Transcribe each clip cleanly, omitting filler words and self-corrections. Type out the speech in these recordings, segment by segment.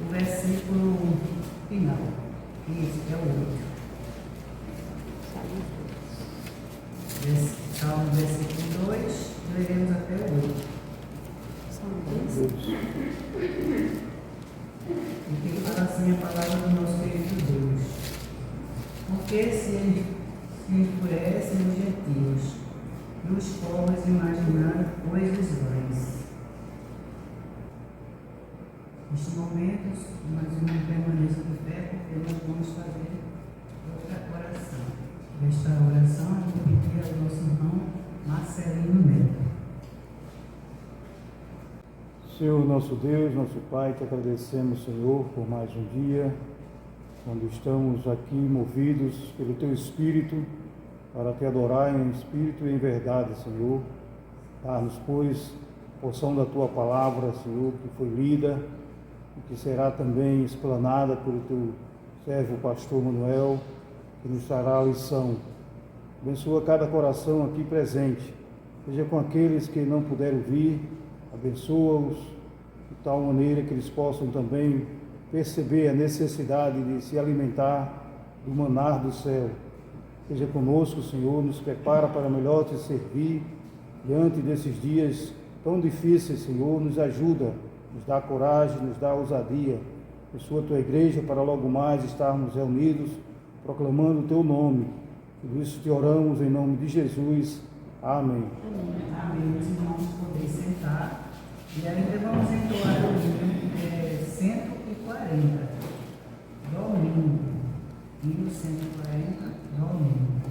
o versículo final, que é o 8. Salmo versículo 2, leremos até o 8. E que fala assim a palavra do nosso querido Deus. Porque se enfurecem os gentios, e os povos imaginando coisas vãs. Neste momento, nós não permaneçamos de fé, porque nós vamos fazer outra oração. Nesta oração, eu vou pedir ao nosso irmão Marcelino Neto. Senhor, nosso Deus, nosso Pai, te agradecemos, Senhor, por mais um dia, quando estamos aqui movidos pelo Teu Espírito, para Te adorar em espírito e em verdade, Senhor. Dar-nos, pois, porção da Tua palavra, Senhor, que foi lida e que será também explanada pelo Teu servo, pastor Manuel, que nos trará a lição. Abençoa cada coração aqui presente, seja com aqueles que não puderam vir, abençoa-os de tal maneira que eles possam também perceber a necessidade de se alimentar do manar do céu. Seja conosco, Senhor, nos prepara para melhor Te servir diante desses dias tão difíceis, Senhor, nos ajuda, nos dá coragem, nos dá ousadia. Abençoa a Tua igreja para logo mais estarmos reunidos, proclamando o Teu nome. Por isso Te oramos em nome de Jesus. Amém. Amém. Os irmãos podem sentar. E ainda vamos entoar o hino 140. Domingo. Hino 140. Domingo.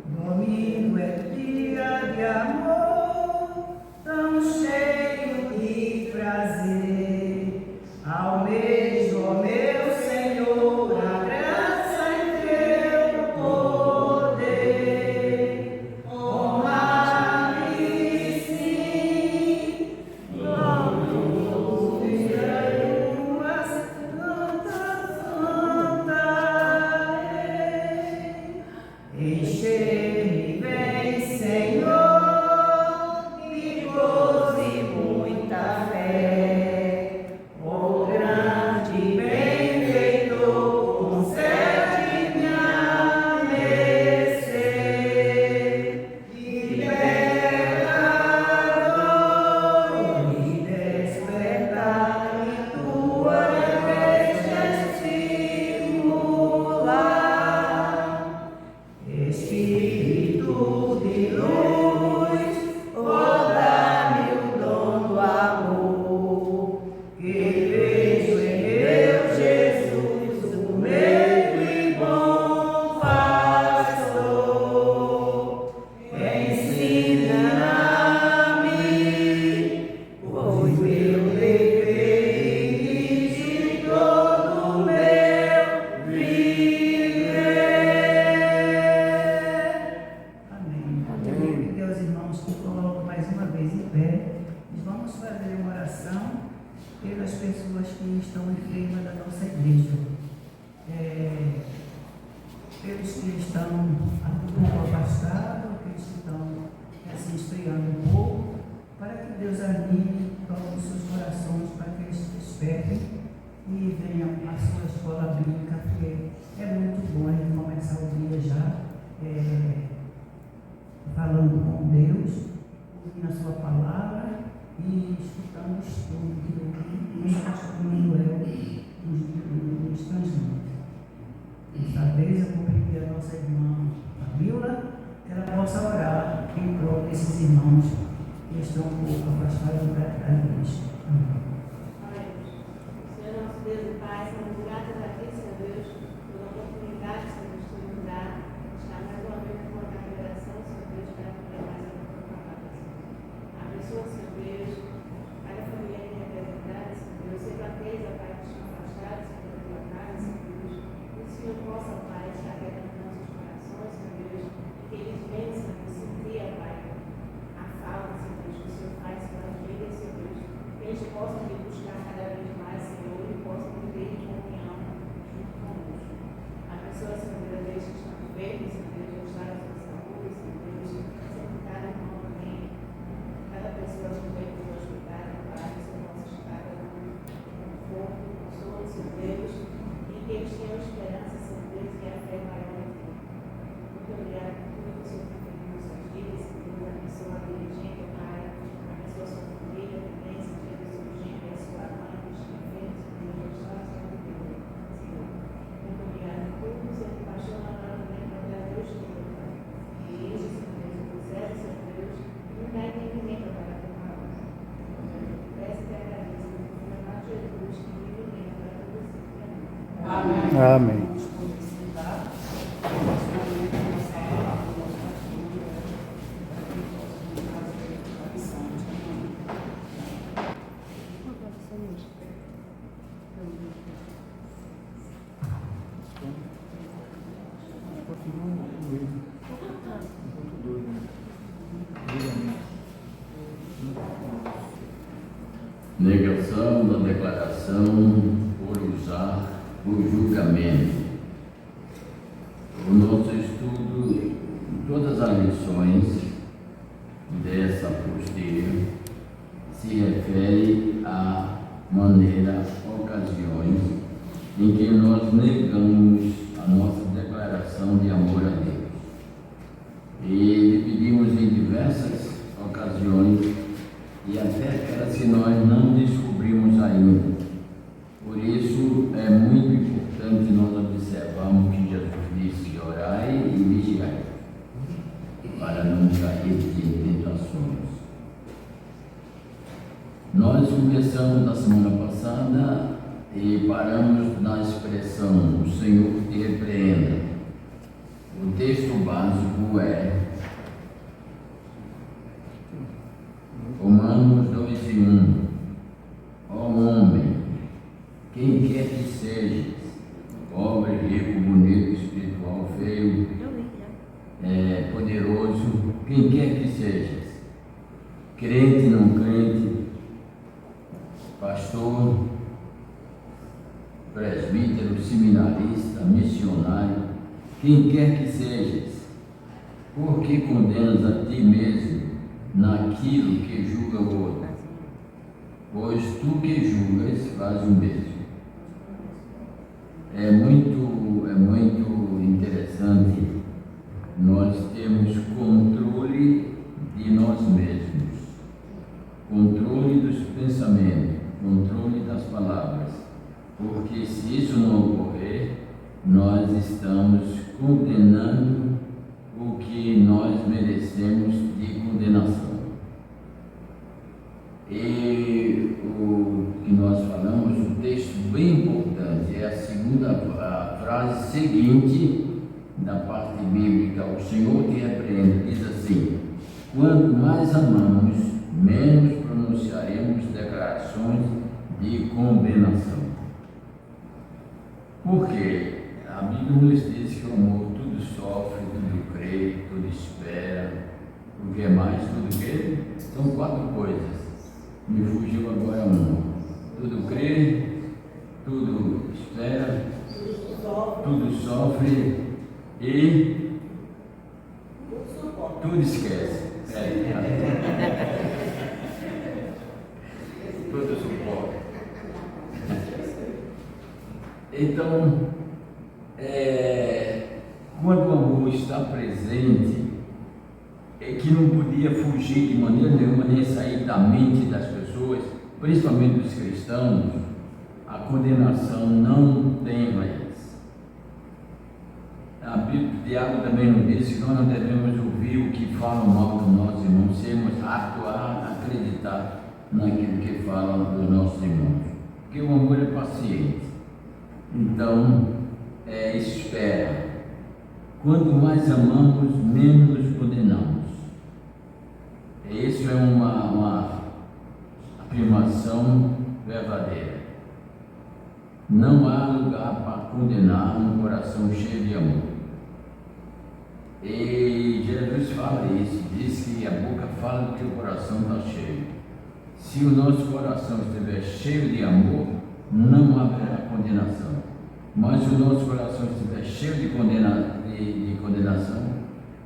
Domingo é dia de amor, tão cheio de prazer. Almejo, ó meu Senhor, a graça em Teu poder. Honrar-me, sim, louvor e Tuas tantas cantarei. Encher-me bem, Senhor, de gozo e muita fé. Ó grande benfeitor, concede-me a mercê. Libertador, me despertar e Tua igreja estimular. Espírito de luz, dá-me o dom do amor, que vejo em meu Jesus, o meio e bom pastor. Ensina-me, pois meu dever de todo o meu viver. Amém. Eu vou pedir aos irmãos que colocam mais uma vez em pé. E vamos fazer uma oração pelas pessoas que estão enfermas da nossa igreja. Pelos que estão um pouco afastados, aqueles que estão se esfriando um pouco, para que Deus anime todos os seus corações, para que eles despertem e venham à sua escola bíblica, porque é muito bom a gente começar o dia já falando com Deus, ouvindo a sua palavra e escutando o estudo que o pastor Manuel nos transmite. Desta vez eu vou pedir a nossa irmã Fabiola que ela possa orar em prol desses irmãos que estão um pouco afastados da igreja. Amém. Senhor nosso Deus e Pai, somos gratos a Ti, Senhor Deus, pela oportunidade, Senhor Deus, de nos dar, estar mais uma vez com a congregação, Senhor Deus, para cumprir mais a Tua palavra, Senhor. Abençoa, Senhor Deus, cada família aqui representada, Senhor Deus, seja aqueles, ó Pai, que estão afastados, Senhor, da Tua casa, Senhor Deus, que o Senhor possa, ó Pai, estar quebrando nossos corações, Senhor Deus, e que eles venham, Senhor Deus, sentir, ó Pai, a falta, Senhor Deus, que o Senhor faz pela vida, Senhor Deus, que eles possam é o maior de tudo. Muito obrigada por tudo que o Senhor tem feito em nossas vidas, que Deus abençoe a vida de gente, Pai, abençoe a sua família também, se tiver surgindo, abençoe a mãe, os enfermos, que Deus abençoe a sua vida, Senhor. Muito obrigada por tudo, Senhor, que baixou na hora também para trazer os teus, Pai. E isso, Senhor Deus, o quiser, Senhor Deus, não dá entendimento para a tua palavra. Peço e te agradeço, no nome de Jesus, que vive e reina para todo sempre. Amém. Amém. Negação da declaração por usar o julgamento. O nosso estudo, todas as lições dessa apostila se refere à maneira, ocasiões em que nós negamos a nossa declaração de amor a Deus. E lhe pedimos em diversas ocasiões e até aquelas que nós não descobrimos ainda. Por isso é muito importante nós observarmos que Jesus disse: orai e vigiai, para não cair em tentações. Nós começamos na semana passada e paramos na expressão "o Senhor te repreenda". O texto básico é Romanos 2:1. Ó homem, quem quer que sejas, pobre, rico, bonito, espiritual, feio, poderoso, quem quer que sejas, crente, não crente, pastor, presbítero, seminarista, missionário, quem quer que sejas, por que condenas a ti mesmo naquilo que julga o outro? Pois tu que julgas faz o mesmo. É muito interessante nós termos controle de nós mesmos, controle dos pensamentos, controle das palavras, porque se isso não ocorrer, nós estamos condenando o que nós merecemos de condenação. E o que nós falamos, um texto bem importante, é a segunda frase seguinte da parte bíblica: o Senhor te repreende, diz assim: quanto mais amamos, menos pronunciaremos declarações de condenação. Por quê? A Bíblia nos diz que o amor tudo sofre, tudo crê, tudo espera. O que é mais? Tudo quê? São 4 coisas. Me fugiu agora uma. Tudo crê, tudo espera, tudo sofre e tudo esquece. Tudo suporta. Então, quando o amor está presente, é que não podia fugir de maneira nenhuma, nem sair da mente das pessoas, principalmente dos cristãos, a condenação não tem raiz. A Bíblia, o diabo também nos diz que nós não devemos ouvir o que falam mal dos nossos irmãos, sermos atuar, acreditar naquilo que falam dos nossos irmãos, porque o amor é paciente. Então, espera. Quanto mais amamos, menos condenamos. Isso é uma afirmação verdadeira. Não há lugar para condenar um coração cheio de amor. E Jesus fala isso, diz que a boca fala do que o coração está cheio. Se o nosso coração estiver cheio de amor, não haverá condenação. Mas se o nosso coração estiver cheio de condenação,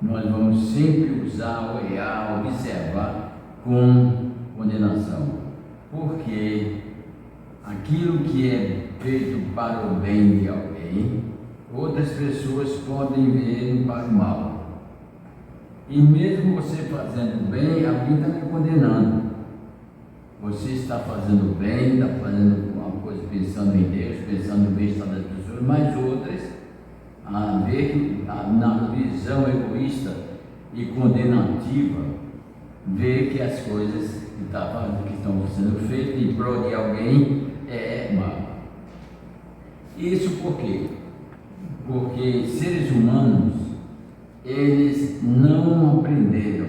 nós vamos sempre usar, olhar, observar com condenação. Porque aquilo que é feito para o bem de alguém outras pessoas podem ver para o mal. E mesmo você fazendo bem, alguém está me condenando. Você está fazendo bem, está fazendo uma coisa pensando em Deus, pensando no bem-estar das pessoas, mas outras, na visão egoísta e condenativa, vê que as coisas que estão sendo feitas em prol de alguém é mal. Isso por quê? Porque seres humanos, eles não aprenderam,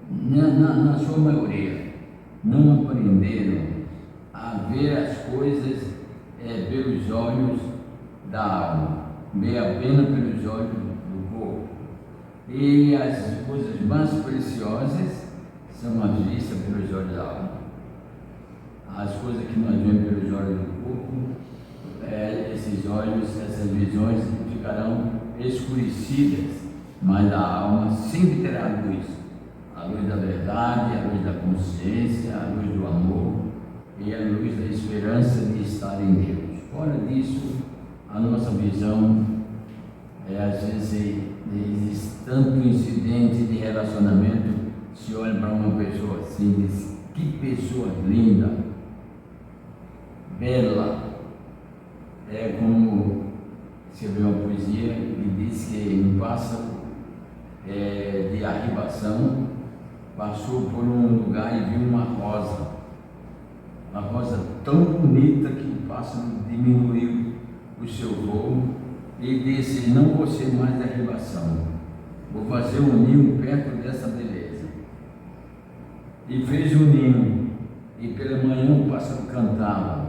na sua maioria, não aprenderam a ver as coisas pelos olhos da alma, ver apenas pelos olhos do corpo. E as coisas mais preciosas são as vistas pelos olhos da alma. As coisas que nós vemos pelos olhos do corpo, esses olhos, essas visões ficarão escurecidas, mas a alma sempre terá luz, a luz da verdade, a luz da consciência, a luz do amor e a luz da esperança de estar em Deus. Fora disso, a nossa visão às vezes existe tanto incidente de relacionamento, se olha para uma pessoa assim e diz: que pessoa linda, bela. É como escreveu uma poesia que diz que um pássaro de arribação passou por um lugar e viu uma rosa tão bonita que o pássaro diminuiu o seu voo e disse: não vou ser mais de arribação, vou fazer um ninho perto dessa beleza. E fez um ninho, e pela manhã o pássaro cantava.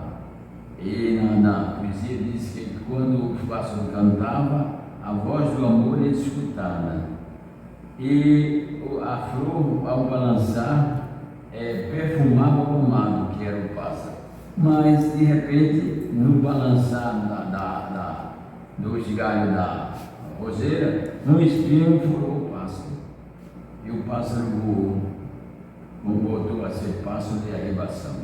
E na poesia diz que quando o pássaro cantava, a voz do amor é escutada. E a flor, ao balançar, perfumava o amado, que era o pássaro. Mas, de repente, no balançar dos galhos da roseira, um espinho furou o pássaro. E o pássaro voou, voltou a ser pássaro de arribação.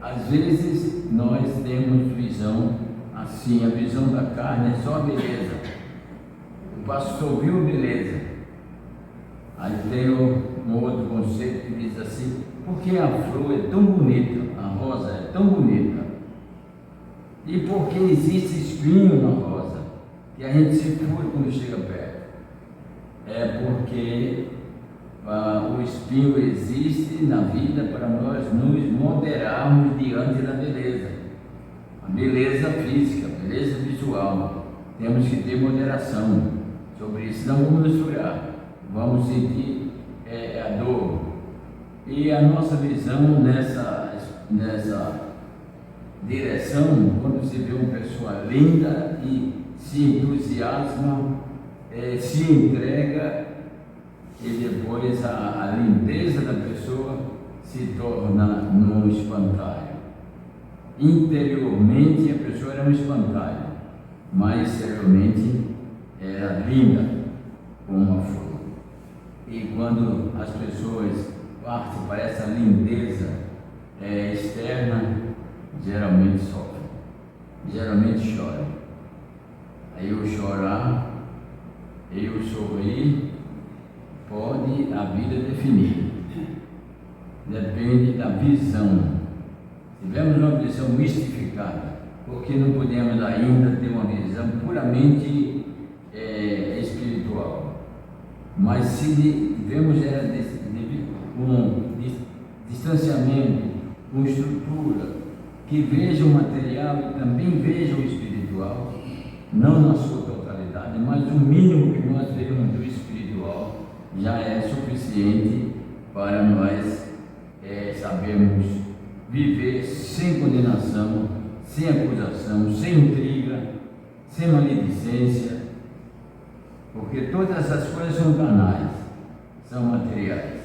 Às vezes nós temos visão assim, a visão da carne é só beleza. O pastor viu beleza. Aí tem um outro conceito que diz assim: por que a flor é tão bonita, a rosa é tão bonita? E por que existe espinho na rosa, que a gente se fura quando chega perto? É porque o espinho existe na vida para nós nos moderarmos diante da beleza. A beleza física, a beleza visual. Temos que ter moderação sobre isso, não vamos nos furar, vamos sentir a dor. E a nossa visão nessa direção, quando você vê uma pessoa linda e se entusiasma, se entrega, e depois a lindeza da pessoa se torna num espantalho. Interiormente a pessoa era um espantalho, mas exteriormente era linda como uma flor. E quando as pessoas partem para essa lindeza externa, geralmente sofrem, geralmente choram. Aí o chorar e o sorrir pode a vida definir. Depende da visão. Tivemos uma visão mistificada, porque não podemos ainda ter uma visão puramente espiritual. Mas se tivermos um distanciamento, uma estrutura que veja o material e também veja o espiritual, não na sua totalidade, mas o mínimo que nós vemos do espiritual já é suficiente para nós sabermos viver sem condenação, sem acusação, sem intriga, sem maledicência, porque todas essas coisas são carnais, são materiais.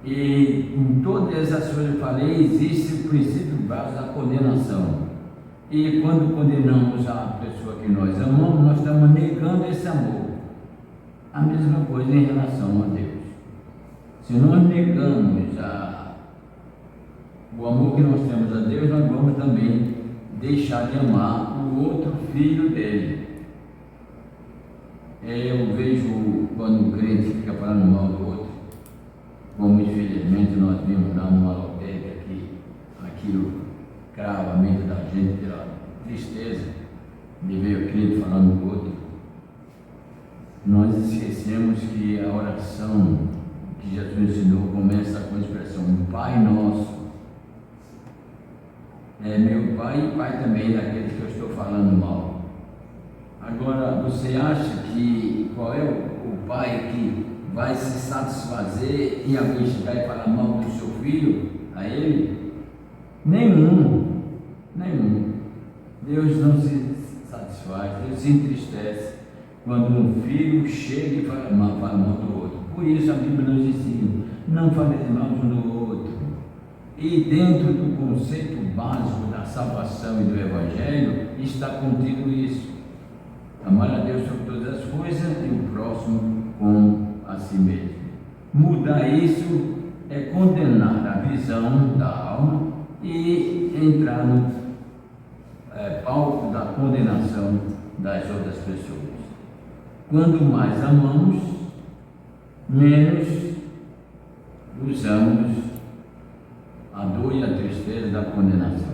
E em todas essas coisas que eu falei, existe o princípio básico da condenação. E quando condenamos a pessoa que nós amamos, nós estamos negando esse amor. A mesma coisa em relação a Deus. Se nós negamos o amor que nós temos a Deus, nós vamos também deixar de amar o outro filho dele. Eu vejo quando o crente fica falando mal do outro, como infelizmente nós vimos lá numa lotérica aqui, aquilo crava a mente da gente pela tristeza de ver o crente falando do outro. Nós esquecemos que a oração que Jesus ensinou começa com a expressão Pai Nosso. É meu pai e pai também daqueles que eu estou falando mal. Agora, você acha que qual é o pai que vai se satisfazer em alguém chegar e falar mal do seu filho a ele? Nenhum. Deus não se satisfaz, Deus se entristece quando um filho chega e fala mal do outro. Por isso a Bíblia nos ensina, não faleis mal um do outro. E dentro do conceito básico da salvação e do Evangelho está contido isso. Amar a Deus sobre todas as coisas e o próximo como a si mesmo. Mudar isso é condenar a visão da alma e entrar no palco da condenação das outras pessoas. Quando mais amamos, menos usamos a dor e a tristeza da condenação.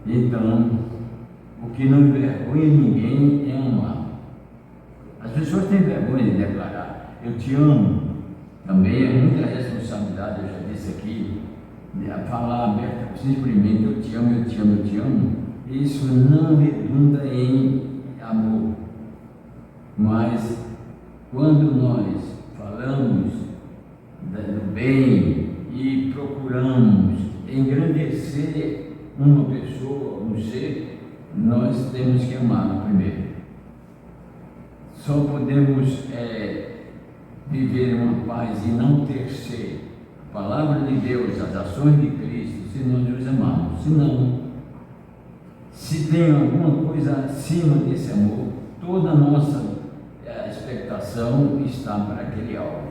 Então, o que não envergonha ninguém é amar. As pessoas têm vergonha de declarar eu te amo. Também é muita responsabilidade, eu já disse aqui, de falar aberta, simplesmente eu te amo, eu te amo, eu te amo. Isso não redunda em amor. Mas quando nós falamos do bem e procuramos engrandecer uma pessoa, um ser, nós temos que amar primeiro. Só podemos viver uma paz e não terceiro a palavra de Deus, as ações de Cristo, se nós os amarmos. Senão, se tem alguma coisa acima desse amor, toda a nossa expectação está para aquele alvo.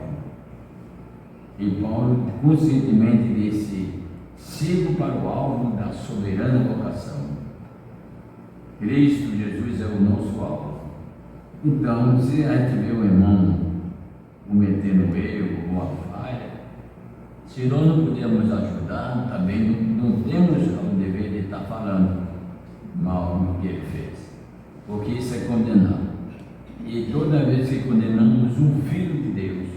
E Paulo conscientemente disse: sigo para o alvo da soberana vocação. Cristo Jesus é o nosso alvo. Então, se a gente vê o irmão cometendo erro ou uma falha, se nós não pudermos ajudar, também não temos o dever de estar falando mal do que ele fez, porque isso é condenar. E toda vez que condenamos um filho de Deus,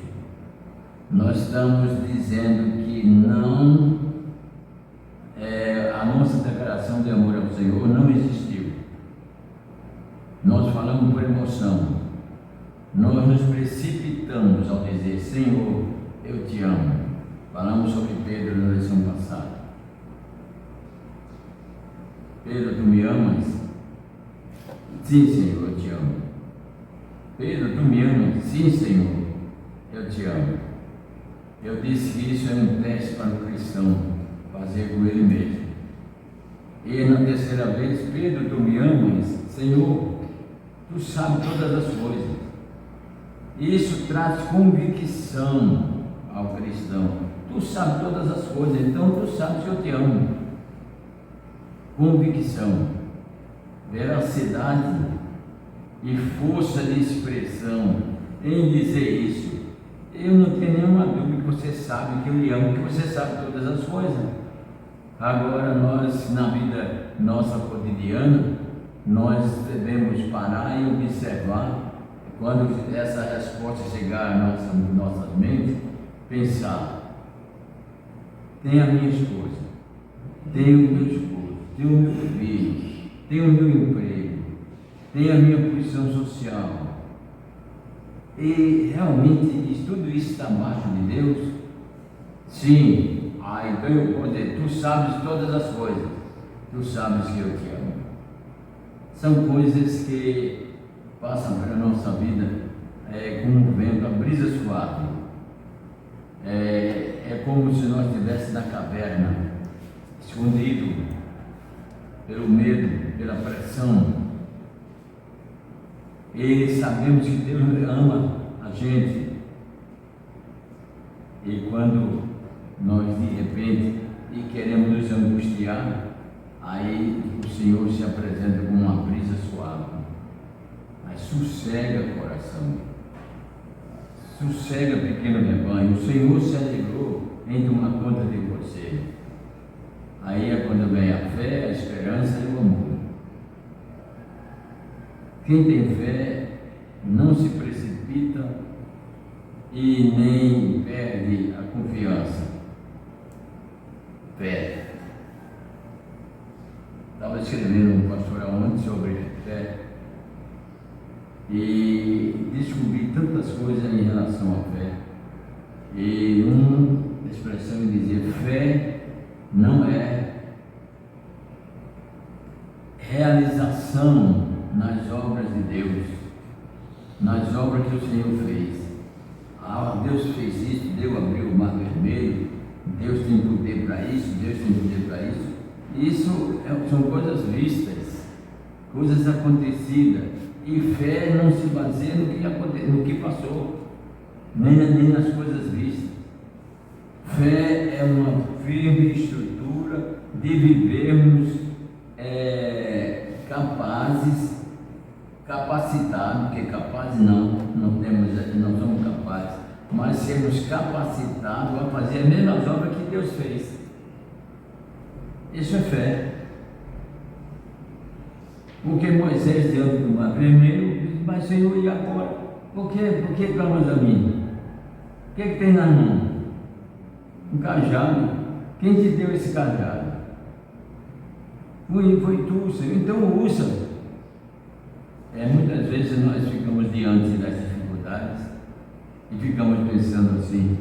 nós estamos dizendo que não, a nossa declaração de amor ao Senhor não existiu. Nós falamos por emoção, nós nos precipitamos ao dizer Senhor, eu te amo. Falamos sobre Pedro na lição passada. Pedro, tu me amas? Sim, Senhor, eu te amo. Pedro, tu me amas? Sim, Senhor, eu te amo. Eu disse que isso é um teste para o cristão fazer com ele mesmo. E na terceira vez, Pedro, tu me amas? Senhor, tu sabes todas as coisas. Isso traz convicção ao cristão. Tu sabes todas as coisas, então tu sabes que eu te amo. Convicção, veracidade e força de expressão em dizer isso. Eu não tenho nenhuma dúvida que você sabe que eu lhe amo, que você sabe todas as coisas. Agora nós, na vida nossa cotidiana, nós devemos parar e observar, quando essa resposta chegar às nossas mentes, pensar: tem a minha esposa, tem o meu esposo, tem o meu filho, tem o meu emprego, tem a minha posição social, e realmente tudo isso está abaixo de Deus? Sim. Então eu vou dizer: tu sabes todas as coisas, tu sabes que eu te amo. São coisas que passam pela nossa vida como um vento, a brisa suave. É como se nós estivéssemos na caverna, escondido pelo medo, pela pressão. E sabemos que Deus ama a gente. E quando nós de repente queremos nos angustiar, aí o Senhor se apresenta como uma brisa suave, mas sossega o coração, sossega pequeno rebanho. O Senhor se alegrou em tomar conta de você. Aí é quando vem a fé, a esperança e o amor. Quem tem fé não se precipita e nem perde a confiança. Fé. Estava escrevendo um pastor ontem sobre fé e descobri tantas coisas em relação à fé. E uma expressão dizia: fé não é realização nas obras de Deus, nas obras que o Senhor fez. Ah, Deus fez isso, Deus abriu o mar vermelho, Deus tem poder para isso, Deus tem poder para isso. Isso são coisas vistas, coisas acontecidas. E fé não se baseia no que passou, nem nas coisas vistas. Fé é uma firme estrutura de vivermos capacitados, porque capazes não somos capazes, mas sermos capacitados a fazer as mesmas obras que Deus fez. Isso é fé. Porque Moisés, diante do mar vermelho, disse: mas Senhor, e agora? Por que clamas a mim? O que tem na mão? Um cajado. Quem te deu esse cajado? Foi tu, Senhor. Então usa. Muitas vezes nós ficamos diante das dificuldades e ficamos pensando assim: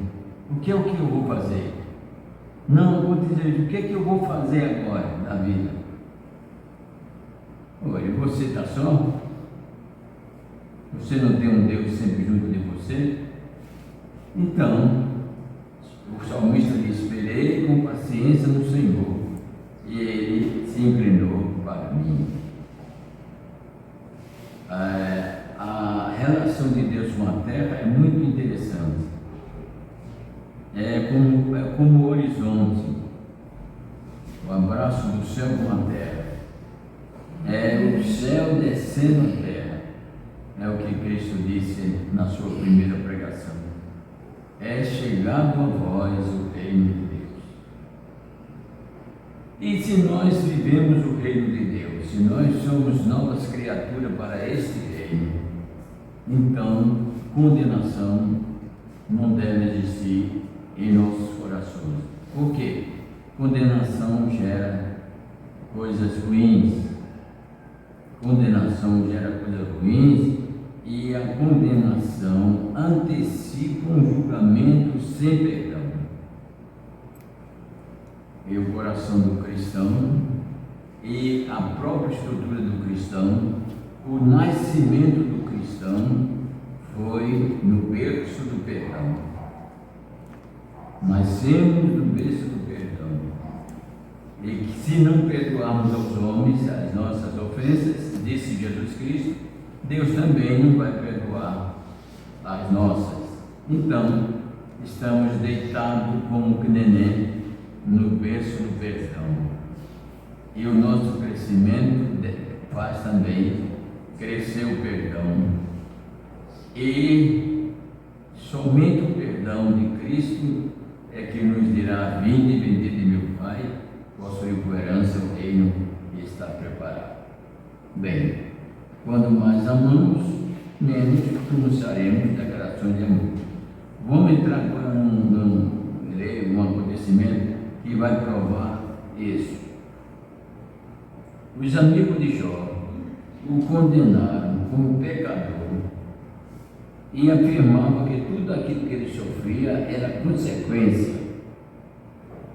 o que é o que eu vou fazer? Não, eu vou dizer, o que é que eu vou fazer agora na vida? Olha, você está só? Você não tem um Deus sempre junto de você? Então, o salmista diz: esperei com paciência no Senhor, e Ele se inclinou para mim. A relação de Deus com a terra é muito interessante. É como o horizonte, o abraço do céu com a terra. É o céu descendo a terra. É o que Cristo disse na sua primeira pregação: é chegado a vós o reino de Deus. E se nós vivemos o reino de Deus, se nós somos novas criaturas para este reino, então condenação não deve existir em nossos corações. Por quê? Condenação gera coisas ruins. Condenação gera coisas ruins, e a condenação antecipa um julgamento sem perdão. E o coração do cristão e a própria estrutura do cristão, o nascimento do cristão foi no berço do perdão. Nascemos no berço do perdão. E que se não perdoarmos aos homens as nossas ofensas, disse Jesus Cristo, Deus também não vai perdoar as nossas. Então, estamos deitados como neném no berço do perdão. E o nosso crescimento faz também crescer o perdão. E somente o perdão de Cristo é que nos dirá: vinde, bendito de meu Pai, possuiu por herança o reino que está preparado. Bem, quando mais amamos, menos pronunciaremos declarações de amor. Vamos entrar agora num acontecimento que vai provar isso. Os amigos de Jó o condenaram como pecador e afirmavam que tudo aquilo que ele sofria era consequência.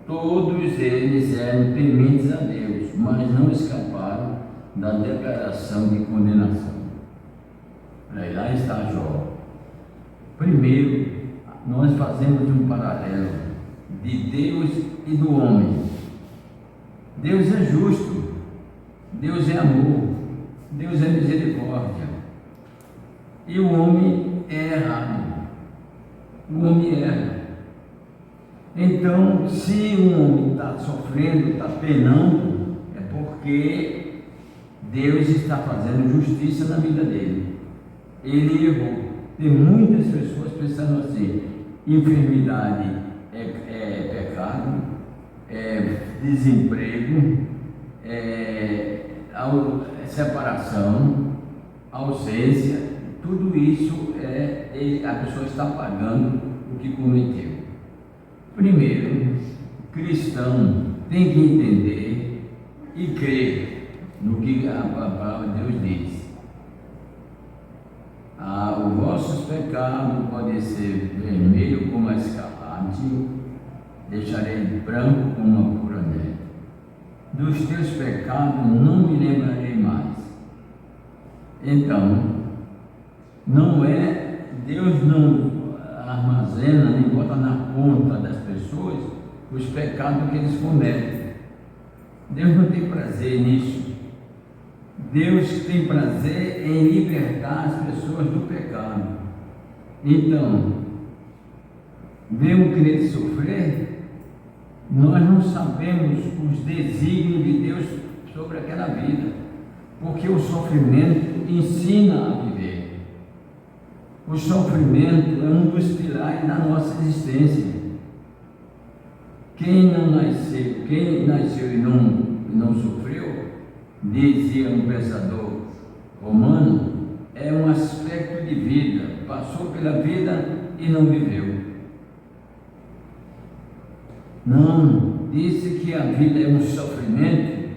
Todos eles eram tementes a Deus, mas não escaparam da declaração de condenação. Aí lá está Jó. Primeiro, nós fazemos um paralelo de Deus e do homem. Deus é justo, Deus é amor, Deus é misericórdia. E o homem é errado. O homem erra. Então, se o homem está sofrendo, está penando, é por porque Deus está fazendo justiça na vida dele. Ele errou. Tem muitas pessoas pensando assim: enfermidade é pecado, desemprego, separação, ausência, tudo isso a pessoa está pagando o que cometeu. Primeiro, cristão tem que entender e crer no que a palavra de Deus diz. Os vossos pecados podem ser vermelho como a escarlate, deixarei branco como uma pura neve. Dos teus pecados não me lembrarei mais. Então, Deus não armazena nem bota na conta das pessoas os pecados que eles cometem. Deus não tem prazer nisso. Deus tem prazer em libertar as pessoas do pecado. Então, ver um crente sofrer, nós não sabemos os desígnios de Deus sobre aquela vida, porque o sofrimento ensina a viver. O sofrimento é um dos pilares da nossa existência. Quem nasceu e não sofreu, dizia um pensador romano, é um aspecto de vida, passou pela vida e não viveu. Não, disse que a vida é um sofrimento,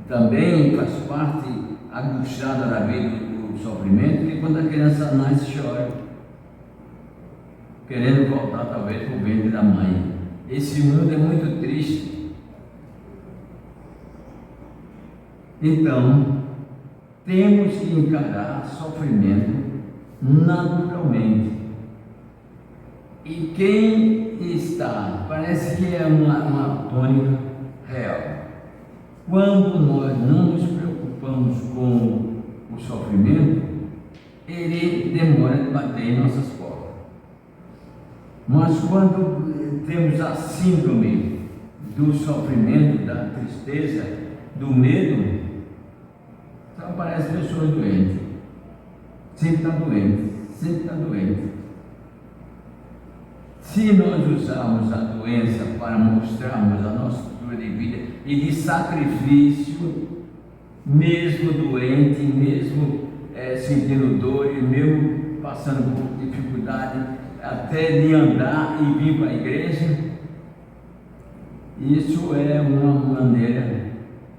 também faz parte angustiada da vida do sofrimento, que quando a criança nasce chora, querendo voltar talvez para o ventre da mãe. Esse mundo é muito triste. Então, temos que encarar sofrimento naturalmente. E quem está, parece que é uma tônica real. Quando nós não nos preocupamos com o sofrimento, ele demora de bater em nossas portas. Mas quando temos a síndrome do sofrimento, da tristeza, do medo, só aparecem pessoas doentes. Sempre está doente, sempre está doente. Se nós usarmos a doença para mostrarmos a nossa estrutura de vida e de sacrifício, mesmo doente, mesmo sentindo dor, e mesmo passando por dificuldade, até de andar e vir para a igreja, isso é uma maneira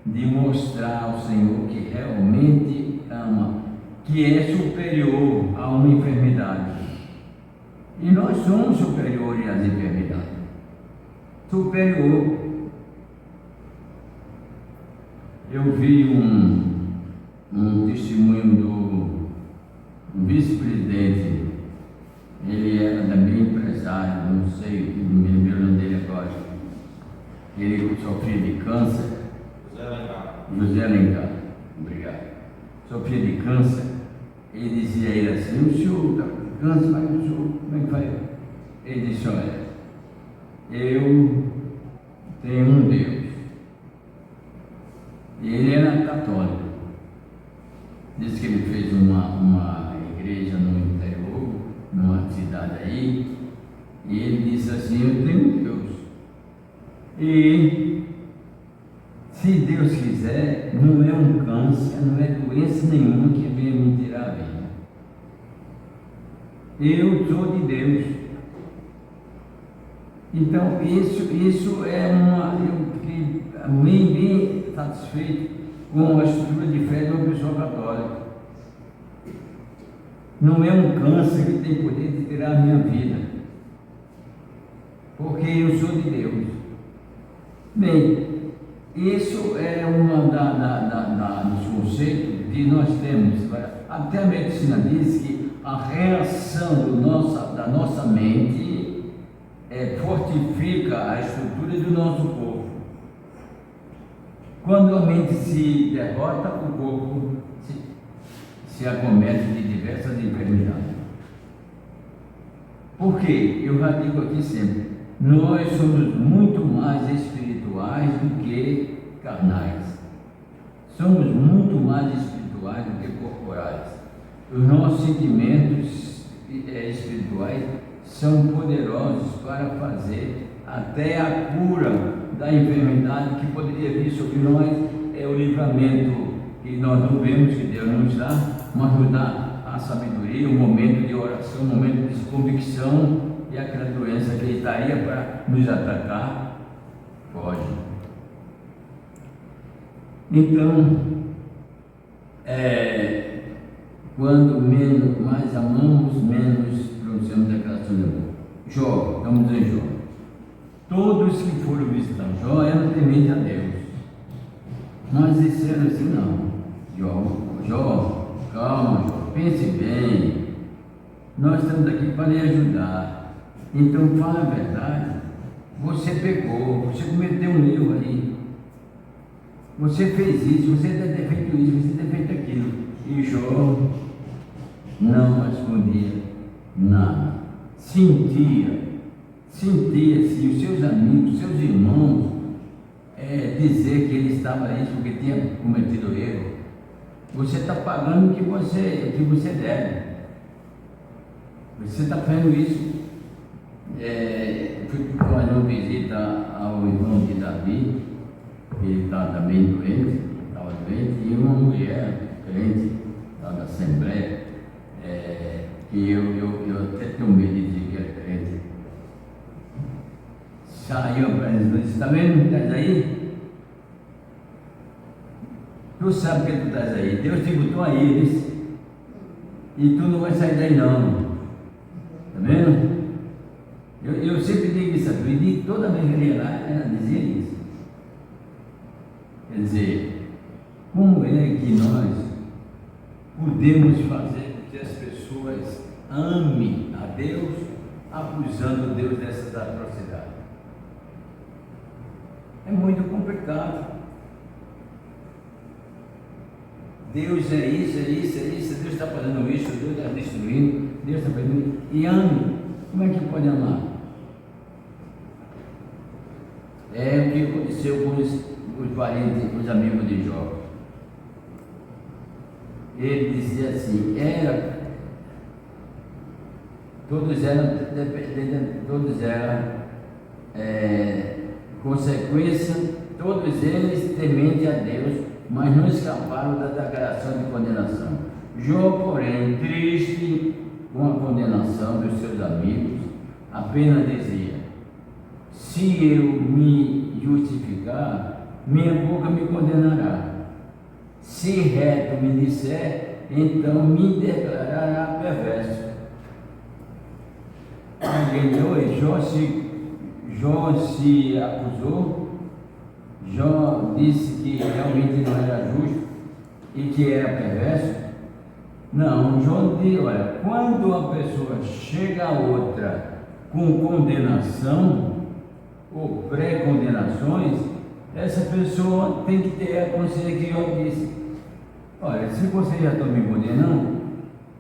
de mostrar ao Senhor que realmente ama, que é superior a uma enfermidade. E nós somos superiores às enfermidades. Superior. Eu vi um testemunho do vice-presidente. Ele era também empresário, não sei, não me lembro o nome dele agora. Ele sofria de câncer. José Alencar, obrigado. Sofria de câncer. Ele dizia a ele assim: o senhor está com câncer, mas o senhor, como é que vai? Ele disse: olha, eu tenho um Deus. E ele era católico. Disse que ele fez uma igreja no interior, numa cidade aí, e ele disse assim: eu tenho um Deus. E se Deus quiser, não é um câncer, não é doença nenhuma que venha me tirar a vida. Eu sou de Deus. Então, isso é eu fiquei bem satisfeito com a estrutura de fé de uma pessoa católica. Não é um câncer que tem poder de tirar a minha vida, porque eu sou de Deus. Bem, isso é uma dos conceitos que nós temos. Até a medicina diz que a reação da nossa mente fortifica a estrutura do nosso corpo. Quando a mente se derrota, o corpo se acomete de diversas enfermidades. Por quê? Eu já digo aqui sempre, nós somos muito mais espirituais do que carnais. somos muito mais espirituais do que corporais. Os nossos sentimentos espirituais são poderosos para fazer até a cura da enfermidade que poderia vir sobre nós. É o livramento que nós não vemos, que Deus nos dá, mas nos dá a sabedoria, um momento de oração, um momento de convicção, e aquela doença que estaria para nos atacar, foge. Então, quando mais amamos, menos pronunciamos declaração de amor. Jó, estamos em Jó. Todos que foram visitar Jó eram tementes a Deus, mas disseram assim: não, Jó, calma, Jó, pense bem, nós estamos aqui para lhe ajudar, então fala a verdade. Você pecou, você cometeu um erro aí, você fez isso, você deve ter feito isso, você deve ter feito aquilo. E Jó não respondia nada, sentia-se os seus amigos, seus irmãos dizer que ele estava isso porque tinha cometido erro. Você está pagando o que você deve. Você está fazendo isso. Fui fazer uma visita ao irmão de Davi, ele estava também doente, e uma mulher crente lá da Assembleia, que eu até tenho medo de dizer que é crente. Saiu para eles e disse: está vendo? Estás aí? Tu sabe o que tu estás aí? Deus te botou aí, disse, e tu não vai sair daí não. Está vendo? Eu sempre digo isso, e toda vez que eu ia lá, ela dizia isso. Quer dizer, como é que nós podemos fazer com que as pessoas amem a Deus, acusando Deus dessas atrocidades? É muito complicado. Deus é isso, Deus está fazendo isso, Deus está destruindo, Deus está fazendo isso, e ame. Como é que pode amar? É o que aconteceu com os parentes, com os amigos de Jó. Ele dizia assim: todos eram consequência, todos eles tementes a Deus, mas não escaparam da declaração de condenação. Jó, porém, triste com a condenação dos seus amigos, apenas dizia: se eu me justificar, minha boca me condenará. Se reto me disser, então me declarará perverso. Jó se acusou. Jó disse que realmente não era justo e que era perverso. Não, Jó diz: olha, quando a pessoa chega a outra com condenação ou pré-condenações, essa pessoa tem que ter a consciência que Jó disse: olha, se você já está me condenando,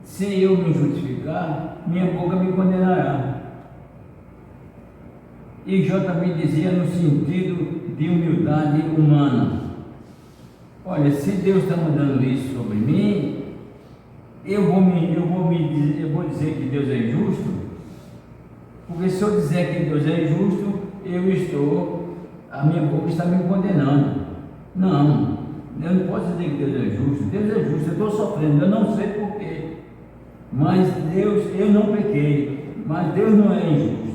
se eu me justificar, minha boca me condenará. E Jó também dizia no sentido de humildade humana: olha, se Deus está mandando isso sobre mim, eu vou dizer que Deus é injusto, porque se eu dizer que Deus é injusto, a minha boca está me condenando. Não, eu não posso dizer que Deus é justo. Deus é justo, eu estou sofrendo, eu não sei porquê, mas eu não pequei, mas Deus não é injusto.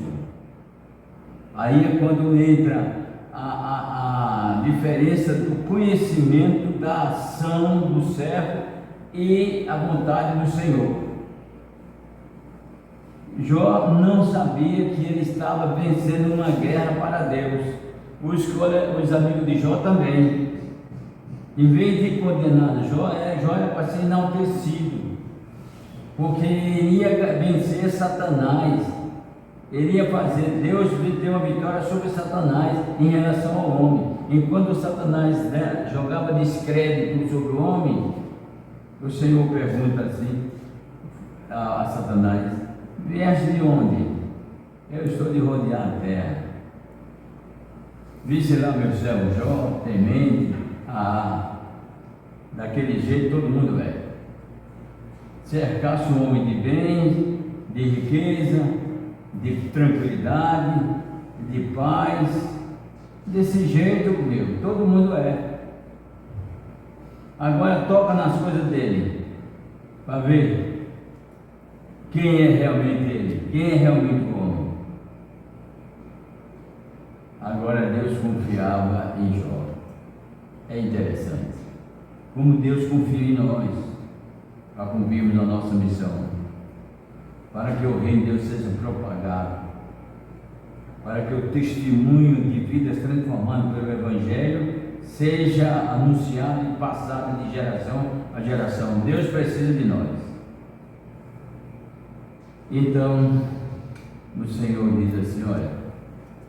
Aí é quando entra a diferença do conhecimento da ação do servo e a vontade do Senhor. Jó não sabia que ele estava vencendo uma guerra para Deus. Os amigos de Jó também. Em vez de condenar Jó era para ser enaltecido, porque ele ia vencer Satanás. Ele ia fazer Deus ter uma vitória sobre Satanás em relação ao homem. Enquanto Satanás jogava descrédito sobre o homem, o Senhor pergunta assim a Satanás: vieste de onde? Eu estou de rodear a terra. Viste lá meu servo Jó, temente? daquele jeito todo mundo é. Cercasse um homem de bem, de riqueza, de tranquilidade, de paz, desse jeito, meu, todo mundo é. Agora toca nas coisas dele, para ver quem é realmente ele, quem é realmente o homem. Agora Deus confiava em Jó. É interessante como Deus confia em nós para cumprirmos a nossa missão, para que o reino de Deus seja propagado, para que o testemunho de vidas transformadas pelo Evangelho seja anunciado e passado de geração a geração. Deus precisa de nós. Então o Senhor diz assim: olha,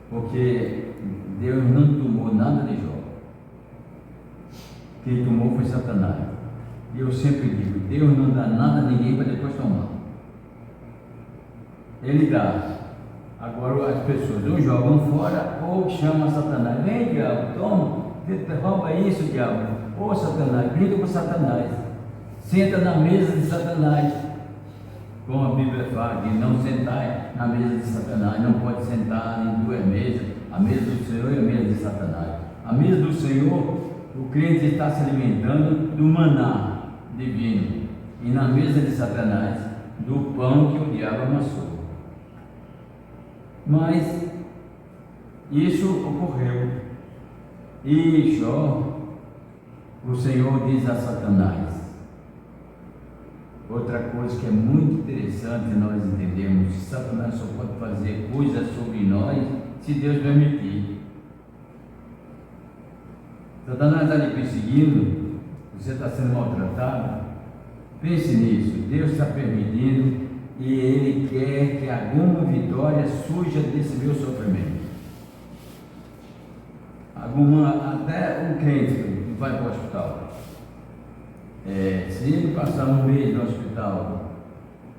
porque Deus não tomou nada de Jó, quem tomou foi Satanás. E eu sempre digo, Deus não dá nada a ninguém para depois tomar. Ele dá. Agora as pessoas ou jogam fora ou chamam Satanás: vem, diabo, toma, rouba isso, diabo. Ô Satanás, brinca com Satanás, senta na mesa de Satanás. Como a Bíblia fala, que não sentar na mesa de Satanás, não pode sentar em duas mesas, a mesa do Senhor e a mesa de Satanás. A mesa do Senhor, o crente está se alimentando do maná divino, e na mesa de Satanás, do pão que o diabo amassou. Mas isso ocorreu, e Jó, o Senhor diz a Satanás. Outra coisa que é muito interessante nós entendermos: Satanás só pode fazer coisas sobre nós se Deus permitir. Satanás está lhe perseguindo, você está sendo maltratado, pense nisso, Deus está permitindo e Ele quer que alguma vitória surja desse meu sofrimento. Até um crente que vai para o hospital, se ele passar um mês no hospital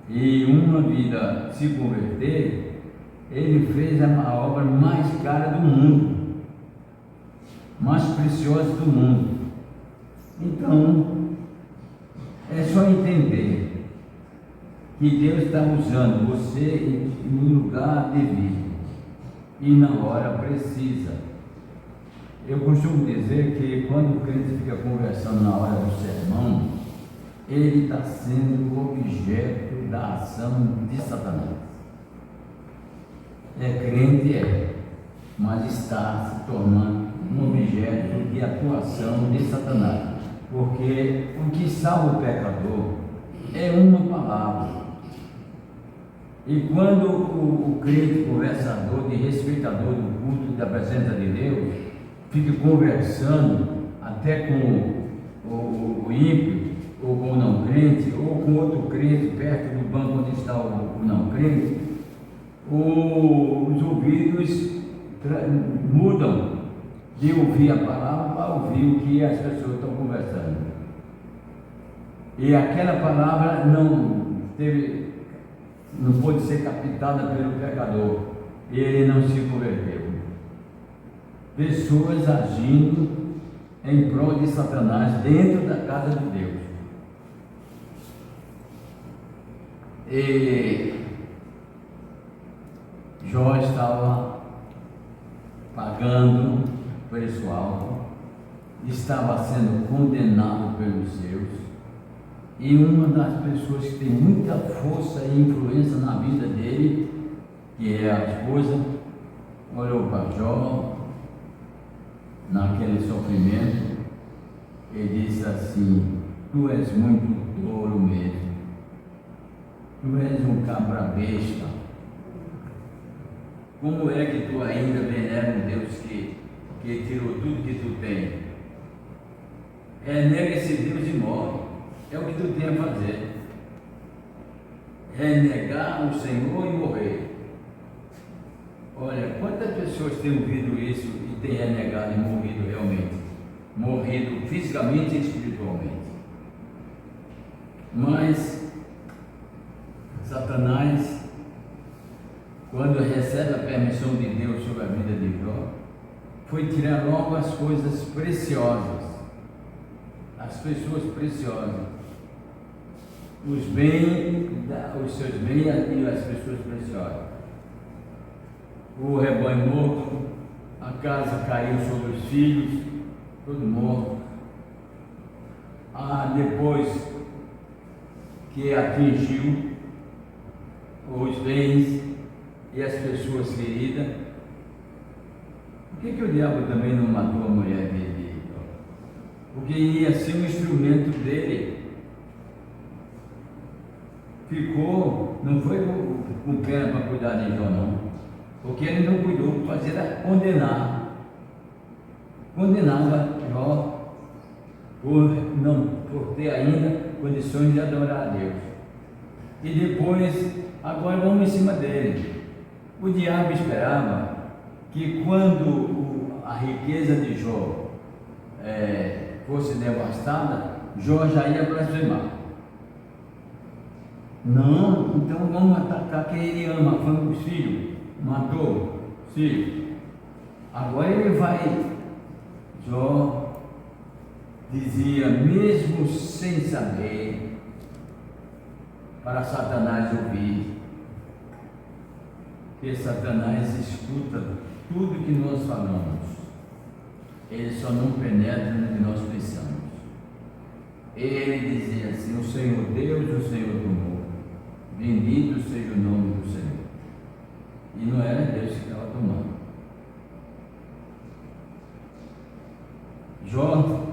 e uma vida se converter, ele fez a obra mais cara do mundo, mais preciosa do mundo. Então, é só entender que Deus está usando você no lugar devido e na hora precisa. Eu costumo dizer que quando o crente fica conversando na hora do sermão, ele está sendo objeto da ação de Satanás. Crente mas está se tornando um objeto de atuação de Satanás, porque o que salva o pecador é uma palavra. E quando o crente conversador, de respeitador do culto da presença de Deus, fica conversando até com o ímpio, ou com o não crente, ou com outro crente perto do banco onde está o não crente, os ouvidos mudam de ouvir a palavra para ouvir o que as pessoas estão conversando. E aquela palavra não pôde ser captada pelo pecador, e ele não se converteu. Pessoas agindo em prol de Satanás dentro da casa de Deus. E Jó estava pagando preço alto, estava sendo condenado pelos seus, e uma das pessoas que tem muita força e influência na vida dele, que é a esposa, olhou para Jó naquele sofrimento e disse assim: tu és muito tolo mesmo, tu és um cabra besta. Como é que tu ainda venera um Deus que tirou tudo que tu tem? Nega esse Deus e morre. É o que tu tem a fazer. Negar o Senhor e morrer. Olha, quantas pessoas têm ouvido isso e têm renegado e morrido realmente? Morrido fisicamente e espiritualmente. Mas Satanás, quando recebe a permissão de Deus sobre a vida de Jó, foi tirar logo as coisas preciosas, as pessoas preciosas, os bens, os seus bens e as pessoas preciosas. O rebanho morto, a casa caiu sobre os filhos, todo morto. Depois que atingiu os bens e as pessoas queridas, por que o diabo também não matou a mulher dele? Porque ia ser um instrumento dele. Ficou, não foi com pena para cuidar de Jó, não. Porque ele não cuidou, fazia condenar. Condenava Jó por ter ainda condições de adorar a Deus. E depois, agora vamos em cima dele. O diabo esperava que quando a riqueza de Jó fosse devastada, Jó já ia blasfemar. Não, então vamos atacar quem ele ama, foi os filhos, matou os filhos. Agora ele vai. Jó dizia, mesmo sem saber, para Satanás ouvir, que Satanás escuta tudo que nós falamos, ele só não penetra no que nós pensamos. Ele dizia assim, o Senhor Deus, o Senhor tomou, bendito seja o nome do Senhor. E não era Deus que estava tomando. Jó,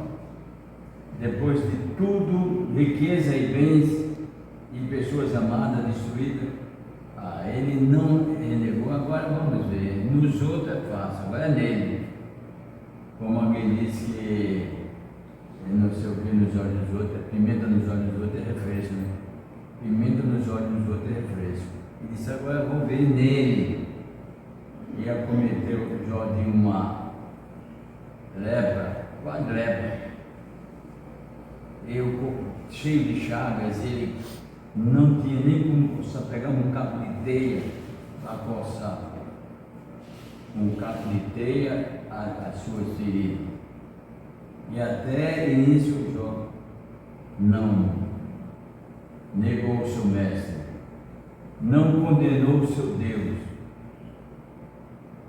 depois de tudo, riqueza e bens e pessoas amadas destruídas, ele não renegou. Agora vamos ver, nos outros é fácil, agora é nele. Como alguém disse que não sei o que nos olhos dos outros, pimenta nos olhos dos outros é refresco, né? Pimenta nos olhos dos outros é refresco. E disse, agora vou ver nele. E acometeu Jó de uma lepra, quase lepra. E o corpo cheio de chagas, ele não tinha nem como só pegar um capo de teia para coçar. Um capo de teia as suas feridas. E até início Jó não negou o seu mestre, não condenou o seu Deus,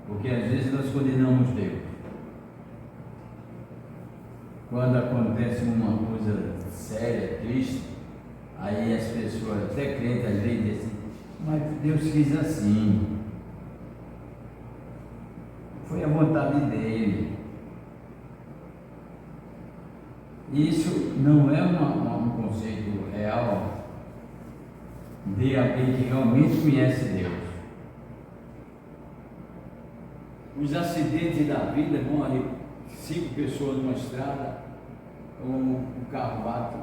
porque às vezes nós condenamos Deus. Quando acontece uma coisa séria, triste, aí as pessoas, até crentes às vezes, dizem assim, mas Deus quis assim, foi a vontade dele. Isso não é um conceito real de alguém que realmente conhece Deus. Os acidentes da vida, morrem 5 pessoas numa estrada, um carro bate,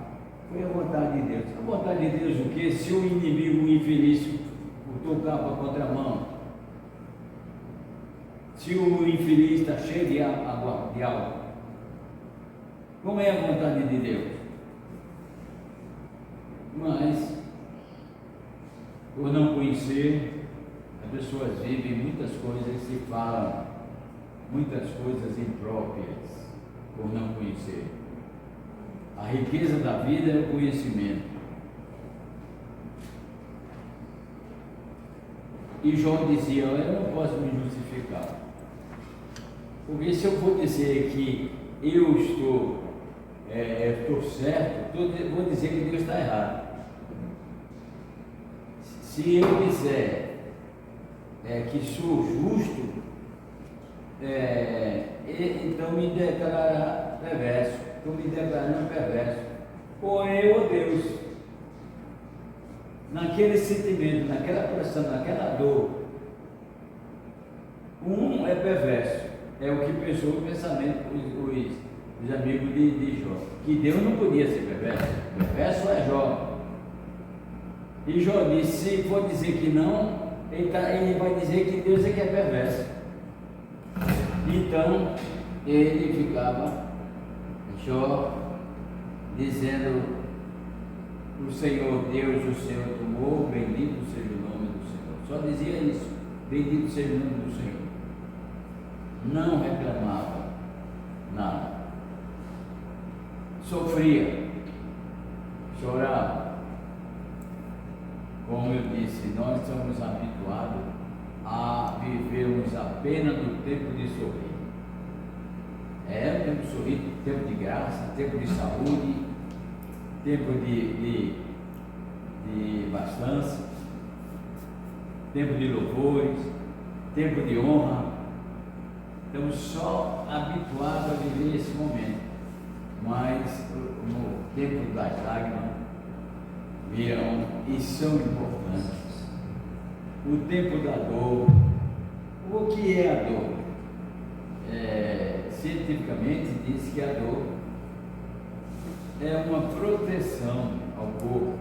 foi a vontade de Deus. A vontade de Deus o quê? Se o inimigo, o infeliz, botou o carro para a contramão, se o infeliz está cheio de álcool, como é a vontade de Deus? Mas, por não conhecer, as pessoas vivem muitas coisas e se falam muitas coisas impróprias, por não conhecer. A riqueza da vida é o conhecimento. E Jó dizia, eu não posso me justificar, porque se eu for dizer que eu estou certo, vou dizer que Deus está errado. Se eu disser que sou justo, então me declarará perverso, estou me declarando perverso. Porém, ó Deus, naquele sentimento, naquela pressão, naquela dor, um é perverso, é o que pensou o pensamento os amigos de Jó, que Deus não podia ser perverso, perverso é Jó. E Jó disse, se for dizer que não, ele vai dizer que Deus é que é perverso. Então, ele ficava, Jó, dizendo, o Senhor Deus, o Senhor tomou, bendito seja o nome do Senhor. Só dizia isso, bendito seja o nome do Senhor. Não reclamava nada. sofria, chorava. Como eu disse, nós somos habituados a vivermos apenas no tempo de sorrir. É o tempo de sorrir, tempo de graça, tempo de saúde, tempo de bastância, tempo de louvores, tempo de honra. Estamos só habituados a viver esse momento, mas no tempo das lágrimas virão e são importantes. O tempo da dor. O que é a dor? Cientificamente diz que a dor é uma proteção ao corpo.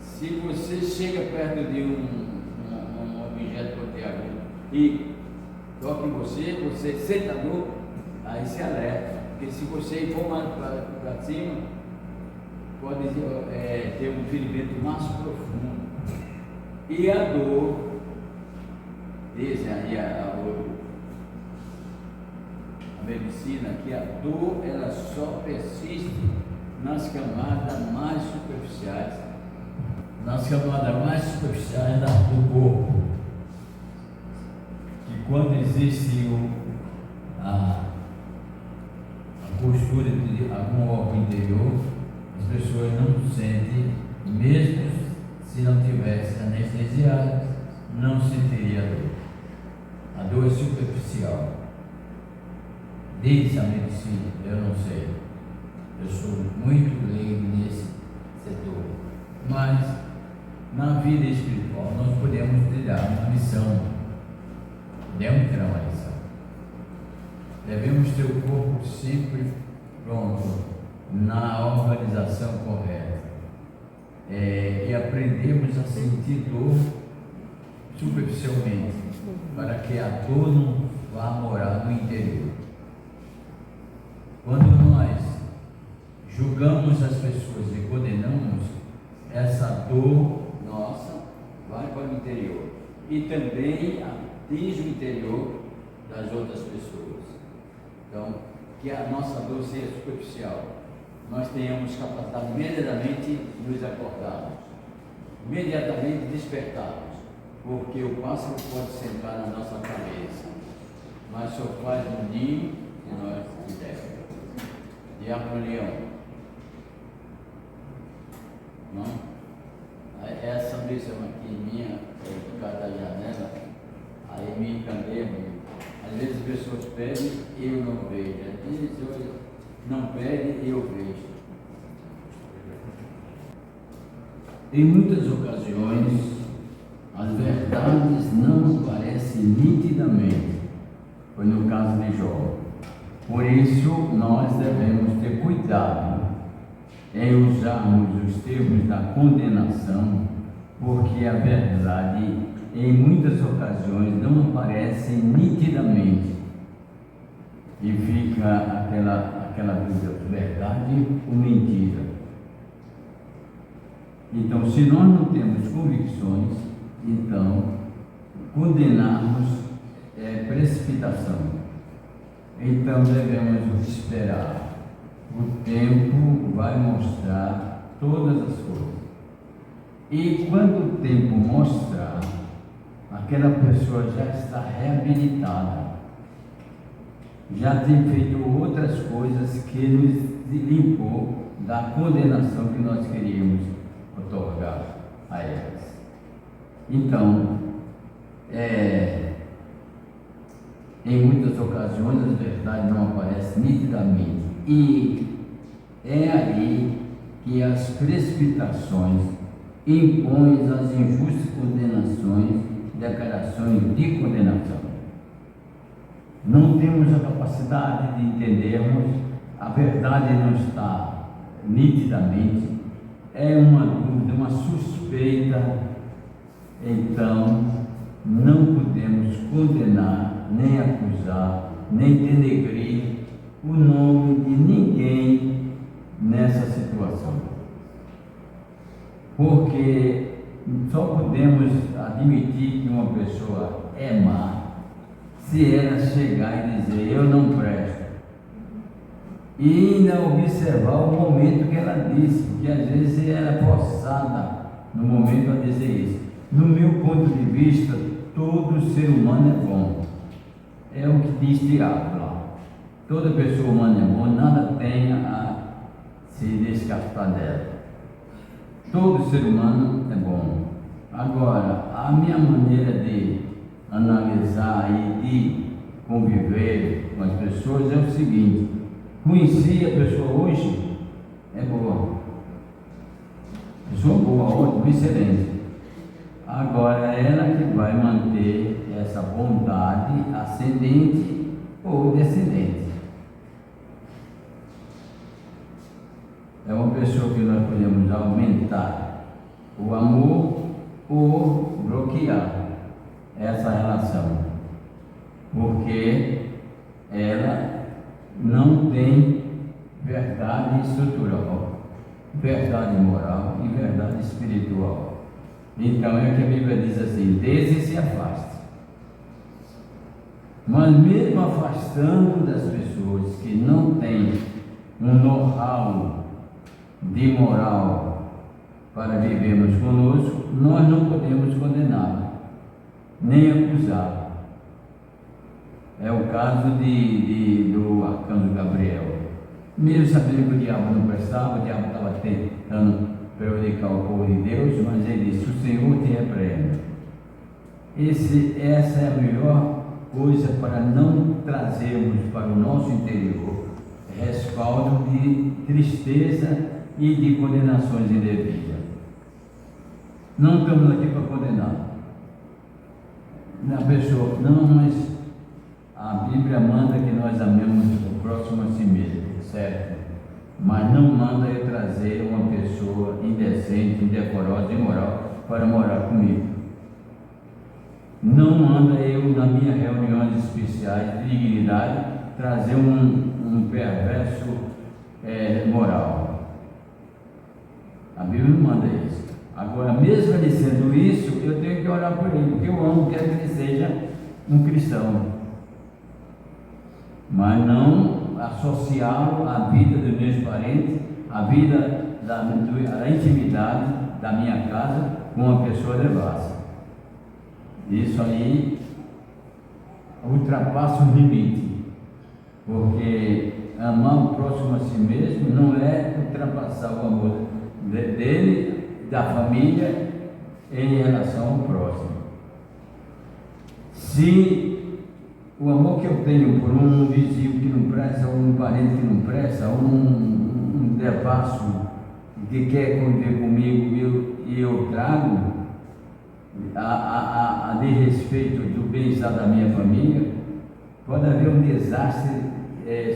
Se você chega perto de um objeto pontiagudo e toca em você, você sente a dor, aí se alerta, porque se você for mais para cima, pode ter um ferimento mais profundo. E a dor, diz aí a medicina, que a dor ela só persiste nas camadas mais superficiais, do corpo. Que quando existe a postura de algum órgão interior, as pessoas não sentem, mesmo se não tivesse anestesiado, não sentiria a dor. A dor é superficial. Diz a medicina, eu não sei. Eu sou muito leigo nesse setor. Mas na vida espiritual nós podemos trilhar uma missão. Podemos ter uma missão. Devemos ter o corpo sempre pronto, na organização correta. E aprendemos a sentir dor superficialmente, para que a dor não vá morar no interior. Quando nós julgamos as pessoas e condenamos, essa dor nossa vai para o interior e também atinge o interior das outras pessoas. Então, que a nossa dor seja superficial, nós tenhamos capacidade imediatamente nos acordarmos, imediatamente despertarmos, porque o pássaro pode sentar na nossa cabeça, mas só faz um ninho se nós quisermos. Diácono Leão, não? Essa missão aqui minha, por causa da janela, aí me encantei muito. Às vezes as pessoas pedem e eu não vejo, às vezes não pedem e eu vejo. Em muitas ocasiões, as verdades não aparecem nitidamente, foi no caso de Jó. Por isso, nós devemos ter cuidado em usarmos os termos da condenação, porque a verdade, em muitas ocasiões, não aparece nitidamente e fica aquela dúvida, verdade ou mentira. Então, se nós não temos convicções, então condenarmos é precipitação. Então devemos esperar. O tempo vai mostrar todas as coisas. E quando o tempo mostrar, aquela pessoa já está reabilitada, já tem feito outras coisas que nos limpou da condenação que nós queríamos otorgar a elas. Então, em muitas ocasiões as verdades não aparecem nitidamente, e é aí que as precipitações impõem as injustas condenações, declarações de condenação. Não temos a capacidade de entendermos, a verdade não está nitidamente, é uma dúvida, uma suspeita, então não podemos condenar, nem acusar, nem denegrir o nome de ninguém nessa situação. Porque só podemos admitir que uma pessoa é má se ela chegar e dizer eu não presto. e ainda observar o momento que ela disse, porque às vezes era forçada no momento a dizer isso. No meu ponto de vista, todo ser humano é bom. É o que diz Tiago lá. Toda pessoa humana é bom, nada tenha a se descartar dela. Todo ser humano é bom. Agora, a minha maneira de analisar e de conviver com as pessoas é o seguinte: conheci a pessoa hoje, é boa. Pessoa boa, ótima, excelente. Agora, ela que vai manter essa bondade ascendente ou descendente. É uma pessoa que nós podemos aumentar o amor ou bloquear essa relação, porque ela não tem verdade estrutural, verdade moral e verdade espiritual. Então é o que a Bíblia diz assim: desse se afaste. Mas mesmo afastando das pessoas que não têm um know-how de moral para vivermos conosco, nós não podemos condená-lo, nem acusá-lo. É o caso do arcanjo Gabriel. Mesmo sabendo que o diabo não prestava, o diabo estava tentando prejudicar o povo de Deus, mas ele disse: o Senhor te repreenda. Essa é a melhor coisa para não trazermos para o nosso interior respaldo de tristeza e de condenações indevidas. Não estamos aqui para condenar na pessoa, não, mas a Bíblia manda que nós amemos o próximo a si mesmo, certo? Mas não manda eu trazer uma pessoa indecente, indecorosa, imoral para morar comigo. Não manda eu, nas minhas reuniões especiais de dignidade, trazer um perverso moral. A Bíblia não manda isso. Agora, mesmo ele sendo isso, eu tenho que orar por ele, porque eu amo, quero que ele seja um cristão. Mas não associá-lo à vida dos meus parentes, à vida da intimidade da minha casa com uma pessoa devassa. Isso aí ultrapassa o limite, porque amar o próximo a si mesmo não é ultrapassar o amor dele, da família, em relação ao próximo. Se o amor que eu tenho por um vizinho que não presta, ou um parente que não presta, ou um devasso que quer conviver comigo e eu trago a desrespeito do bem-estar da minha família, pode haver um desastre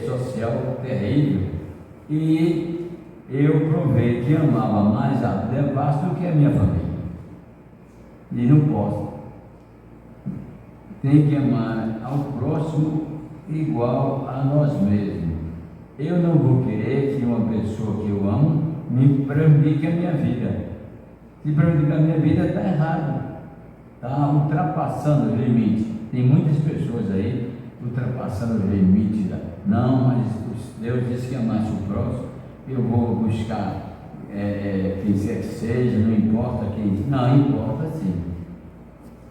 social terrível. E eu provei que amava mais a devasso do que a minha família. E não posso. Tem que amar ao próximo igual a nós mesmos. Eu não vou querer que uma pessoa que eu amo me prejudique a minha vida. Se prejudicar a minha vida, está errado. Está ultrapassando os limites. Tem muitas pessoas aí ultrapassando os limites. Não, mas Deus disse que amasse o próximo. Eu vou buscar quem quer que seja, não importa quem. Não, importa sim.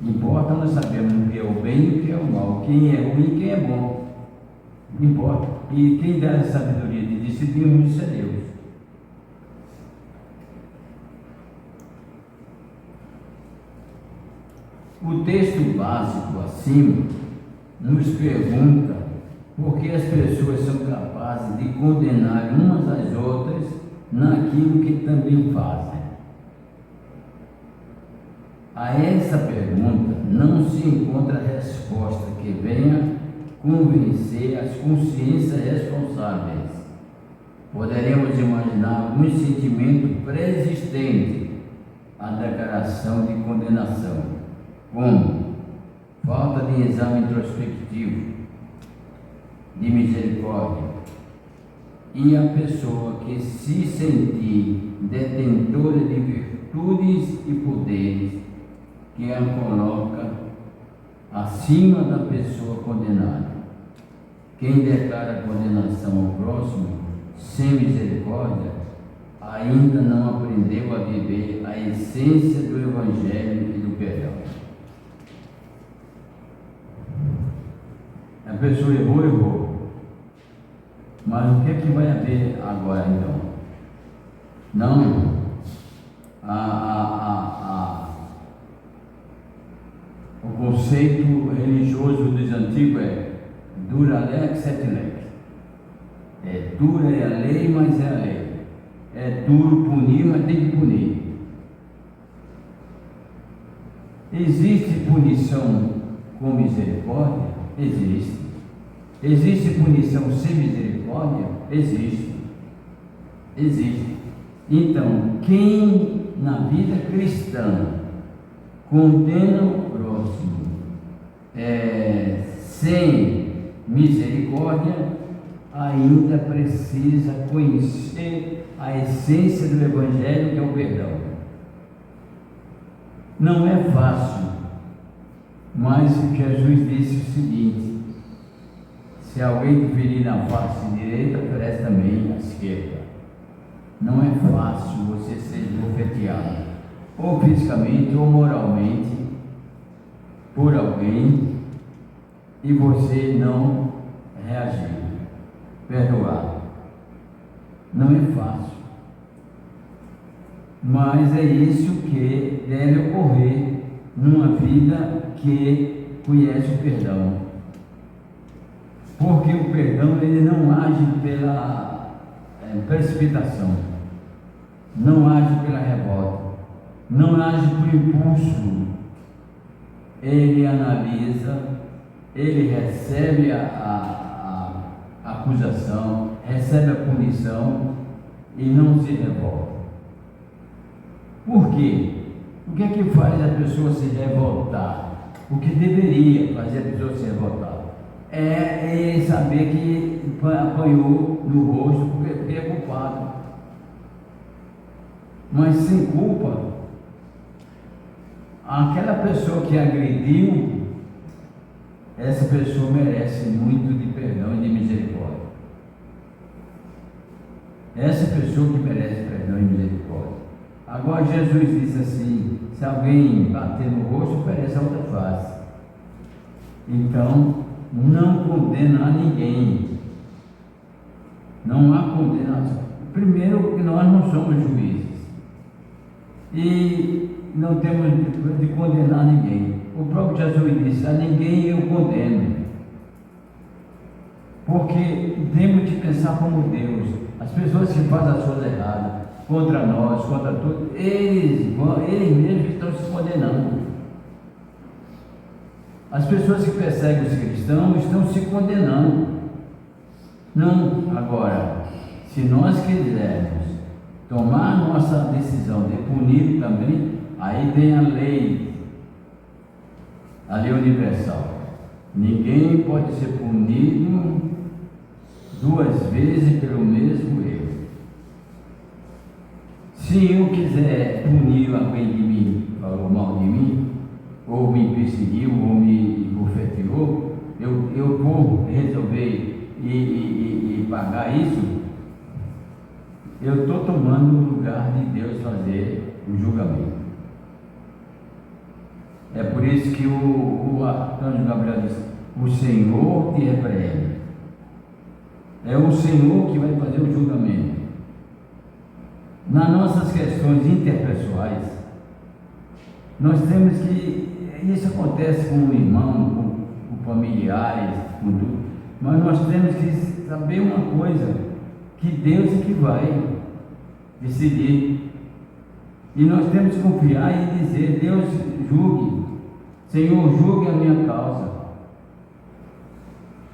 Importa nós sabemos o que é o bem e o que é o mal, quem é ruim e quem é bom. Importa. E quem dá a sabedoria de decidir isso é Deus. O texto básico acima nos pergunta por que as pessoas são capazes de condenar umas às outras naquilo que também fazem. A essa pergunta não se encontra resposta que venha convencer as consciências responsáveis. Poderemos imaginar algum sentimento pré-existente à declaração de condenação, como falta de exame introspectivo, de misericórdia, e a pessoa que se sentir detentora de virtudes e poderes que a coloca acima da pessoa condenada. Quem declara condenação ao próximo sem misericórdia ainda não aprendeu a viver a essência do Evangelho e do perdão. A pessoa errou. Mas o que é que vai haver agora então? Não. O conceito religioso dos antigos é dura lex et lex. É dura é a lei, mas é a lei. É duro punir, mas tem que punir. Existe punição com misericórdia? Existe. Existe punição sem misericórdia? Existe. Existe. Então, quem na vida cristã condena o próximo sem misericórdia, ainda precisa conhecer a essência do Evangelho, que é o perdão. Não é fácil, mas Jesus disse o seguinte: se alguém te ferir na face direita, oferece também a esquerda. Não é fácil você ser esbofeteado, ou fisicamente ou moralmente, por alguém, e você não reagir, perdoar. Não é fácil, mas é isso que deve ocorrer numa vida que conhece o perdão, porque o perdão ele não age pela precipitação, não age pela revolta, não age por impulso. Ele analisa, ele recebe a acusação, recebe a punição e não se revolta. Por quê? O que é que faz a pessoa se revoltar? O que deveria fazer a pessoa se revoltar? É saber que apanhou no rosto porque é culpado. Mas sem culpa, aquela pessoa que agrediu, essa pessoa merece muito de perdão e de misericórdia. Essa pessoa que merece perdão e misericórdia. Agora Jesus disse assim: se alguém bater no rosto, oferece a outra face. Então, não condena a ninguém. Não há condenação. Primeiro, porque nós não somos juízes. E não temos de condenar ninguém. O próprio Jesus disse: a ninguém eu condeno. Porque temos de pensar como Deus. As pessoas que fazem as coisas erradas contra nós, contra todos, eles mesmos estão se condenando. As pessoas que perseguem os cristãos estão se condenando. Não, agora, se nós quisermos tomar a nossa decisão de punir também, aí vem a lei universal. Ninguém pode ser punido duas vezes pelo mesmo erro. Se eu quiser punir alguém que me falou mal de mim, ou me perseguiu, ou me bofeteou, eu vou resolver e pagar isso, eu estou tomando o lugar de Deus fazer o julgamento. É por isso que o arcanjo Gabriel diz: o Senhor te repreende. É o Senhor que vai fazer o julgamento. Nas nossas questões interpessoais, nós temos que, isso acontece com o irmão, com familiares, com tudo, mas nós temos que saber uma coisa, que Deus é que vai decidir. E nós temos que confiar e dizer: Deus, julgue, Senhor, julgue a minha causa.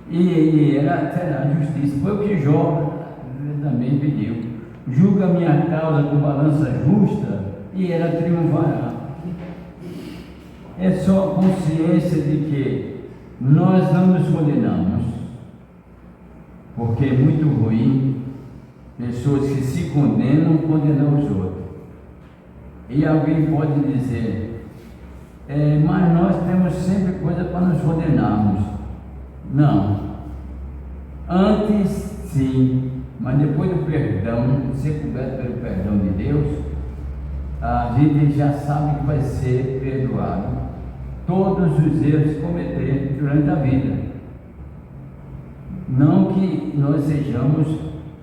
E será a justiça. Foi o que Jó também pediu: julga a minha causa com balança justa, e ela triunfará. É só a consciência de que nós não nos condenamos, porque é muito ruim pessoas que se condenam os outros. E alguém pode dizer: mas nós temos sempre coisa para nos condenarmos. Não. Antes sim, Mas depois do perdão, ser coberto pelo perdão de Deus, a gente já sabe que vai ser perdoado todos os erros que cometer durante a vida. Não que nós sejamos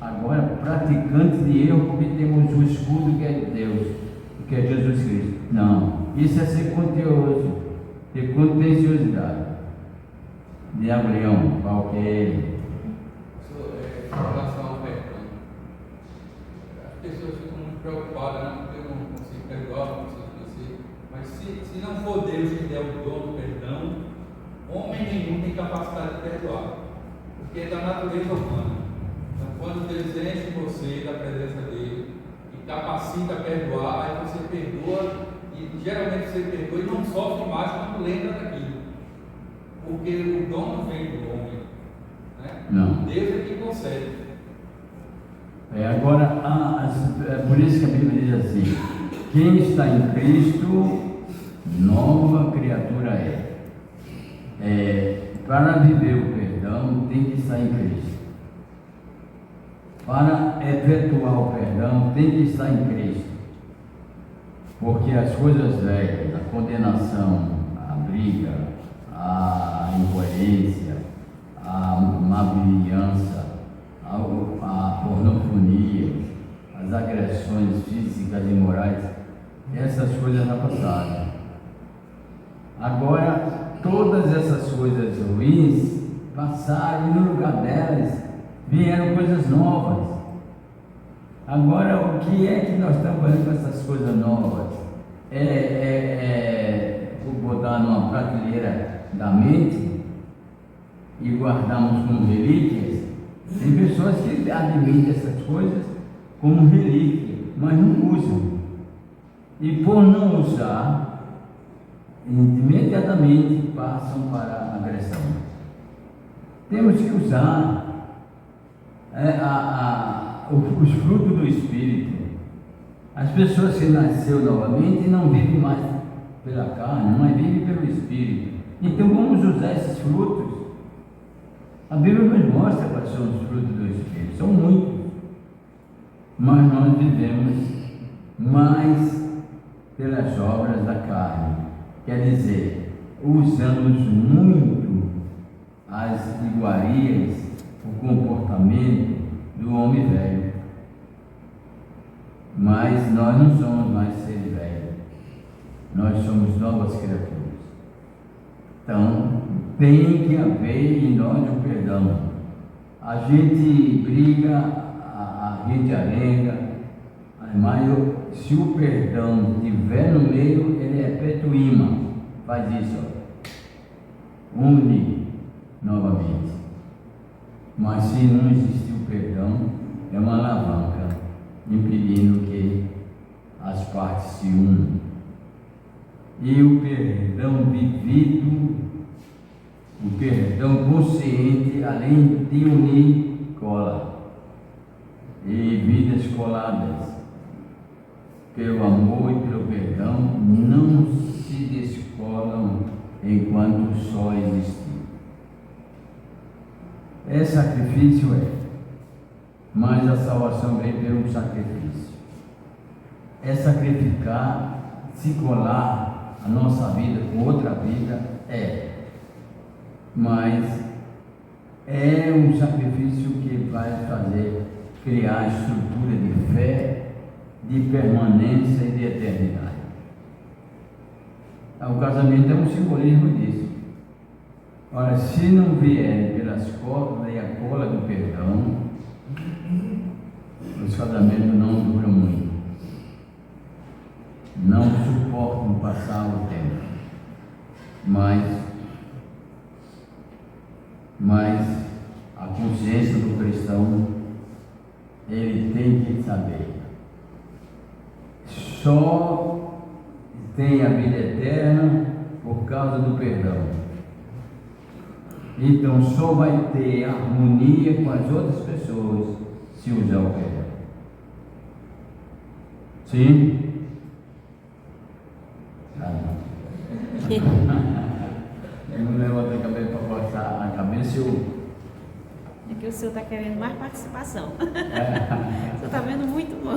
agora praticantes de erro porque temos o escudo que é de Deus, que é Jesus Cristo. Não, isso é ser contencioso, ter contenciosidade. Diabo Leão, qual que é ele? Em relação ao perdão, as pessoas ficam muito preocupadas, né? Porque eu não consigo perdoar, não consigo esquecer. Mas se não for Deus que der o dom do perdão, homem nenhum tem capacidade de perdoar, porque é da natureza humana. Então, quando Deus enche você da presença dele e capacita a perdoar, aí você perdoa, e geralmente você perdoa e não sofre mais quando lembra daquilo, porque o dom não vem do homem, né? Não. Deus é quem concede. Agora, é por isso que a Bíblia diz assim: quem está em Cristo, nova criatura é. Para viver o perdão, tem que estar em Cristo. Para efetuar o perdão, tem que estar em Cristo. Porque as coisas velhas, a condenação, a briga, a incoerência, a má vizinhança, a pornofonia, as agressões físicas e morais, essas coisas já passaram. Agora, todas essas coisas ruins passaram e no lugar delas vieram coisas novas. Agora, o que é que nós estamos fazendo com essas coisas novas? Vou botar numa prateleira da mente e guardarmos como relíquias. Tem pessoas que admitem essas coisas como relíquia, mas não usam. E por não usar, imediatamente passam para a agressão. Temos que usar os frutos do Espírito. As pessoas que nasceram novamente não vivem mais pela carne, mas vivem pelo Espírito. Então vamos usar esses frutos. A Bíblia nos mostra quais são os frutos do Espírito, são muitos, mas nós vivemos mais pelas obras da carne, quer dizer, usamos muito as iguarias, o comportamento do homem velho, mas nós não somos mais seres velhos, nós somos novas criaturas. Então, tem que haver em nós o perdão. A gente briga, a gente arenga, mas se o perdão estiver no meio, ele é petuíma, faz isso, une novamente. Mas se não existir o perdão, é uma alavanca impedindo que as partes se unam. E o perdão vivido, o perdão consciente, além de unir, cola. E vidas coladas pelo amor e pelo perdão não se descolam enquanto o sol existir. Sacrifício mas a salvação vem pelo sacrifício. É sacrificar, se colar a nossa vida com outra vida, mas é um sacrifício que vai fazer criar a estrutura de fé, de permanência e de eternidade. O casamento é um simbolismo disso. Ora, se não vier pelas cordas e a cola do perdão, os casamentos não duram muito, não suportam passar o tempo, mas a consciência do cristão, ele tem que saber, só tem a vida eterna por causa do perdão. Então só vai ter harmonia com as outras pessoas se usar o perdão. Sim? Eu não levanto a cabeça para forçar a cabeça. É que eu senhor está querendo mais participação. O senhor está vendo muito bom.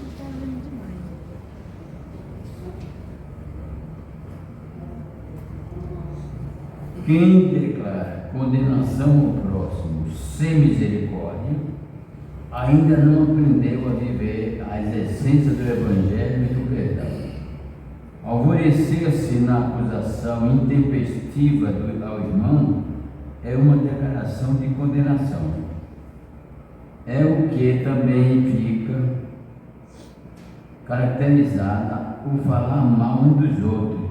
Está vendo demais. Quem declara condenação ao próximo sem misericórdia, ainda não aprendeu a viver as essências do Evangelho e do perdão. Alvorecer-se na acusação intempestiva ao irmão é uma declaração de condenação. É o que também fica caracterizada por falar mal um dos outros.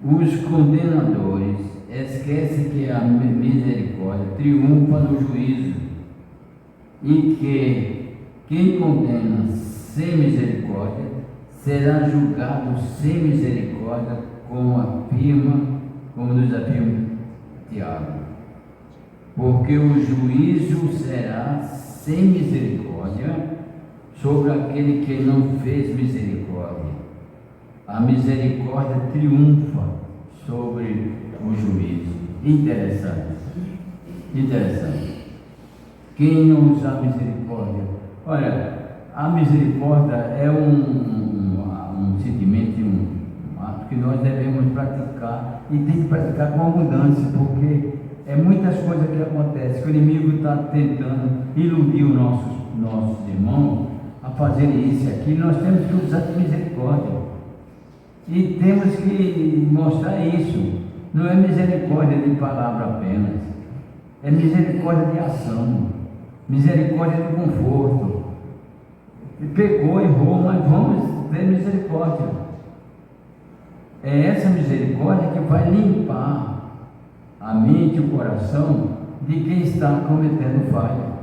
Os condenadores esquecem que a misericórdia triunfa no juízo e que quem condena sem misericórdia será julgado sem misericórdia, como nos afirma Tiago. Porque o juízo será sem misericórdia sobre aquele que não fez misericórdia. A misericórdia triunfa sobre o juízo. Interessante. Quem não usa a misericórdia? Olha, a misericórdia é um sentimento, um ato que nós devemos praticar, e tem que praticar com abundância, porque é muitas coisas que acontecem, que o inimigo está tentando iludir os nossos irmãos a fazer isso e aquilo. Nós temos que usar de misericórdia, e temos que mostrar isso. Não é misericórdia de palavra apenas, é misericórdia de ação, misericórdia de conforto. Pecou, errou, mas vamos ter misericórdia. É essa misericórdia que vai limpar a mente e o coração de quem está cometendo falha.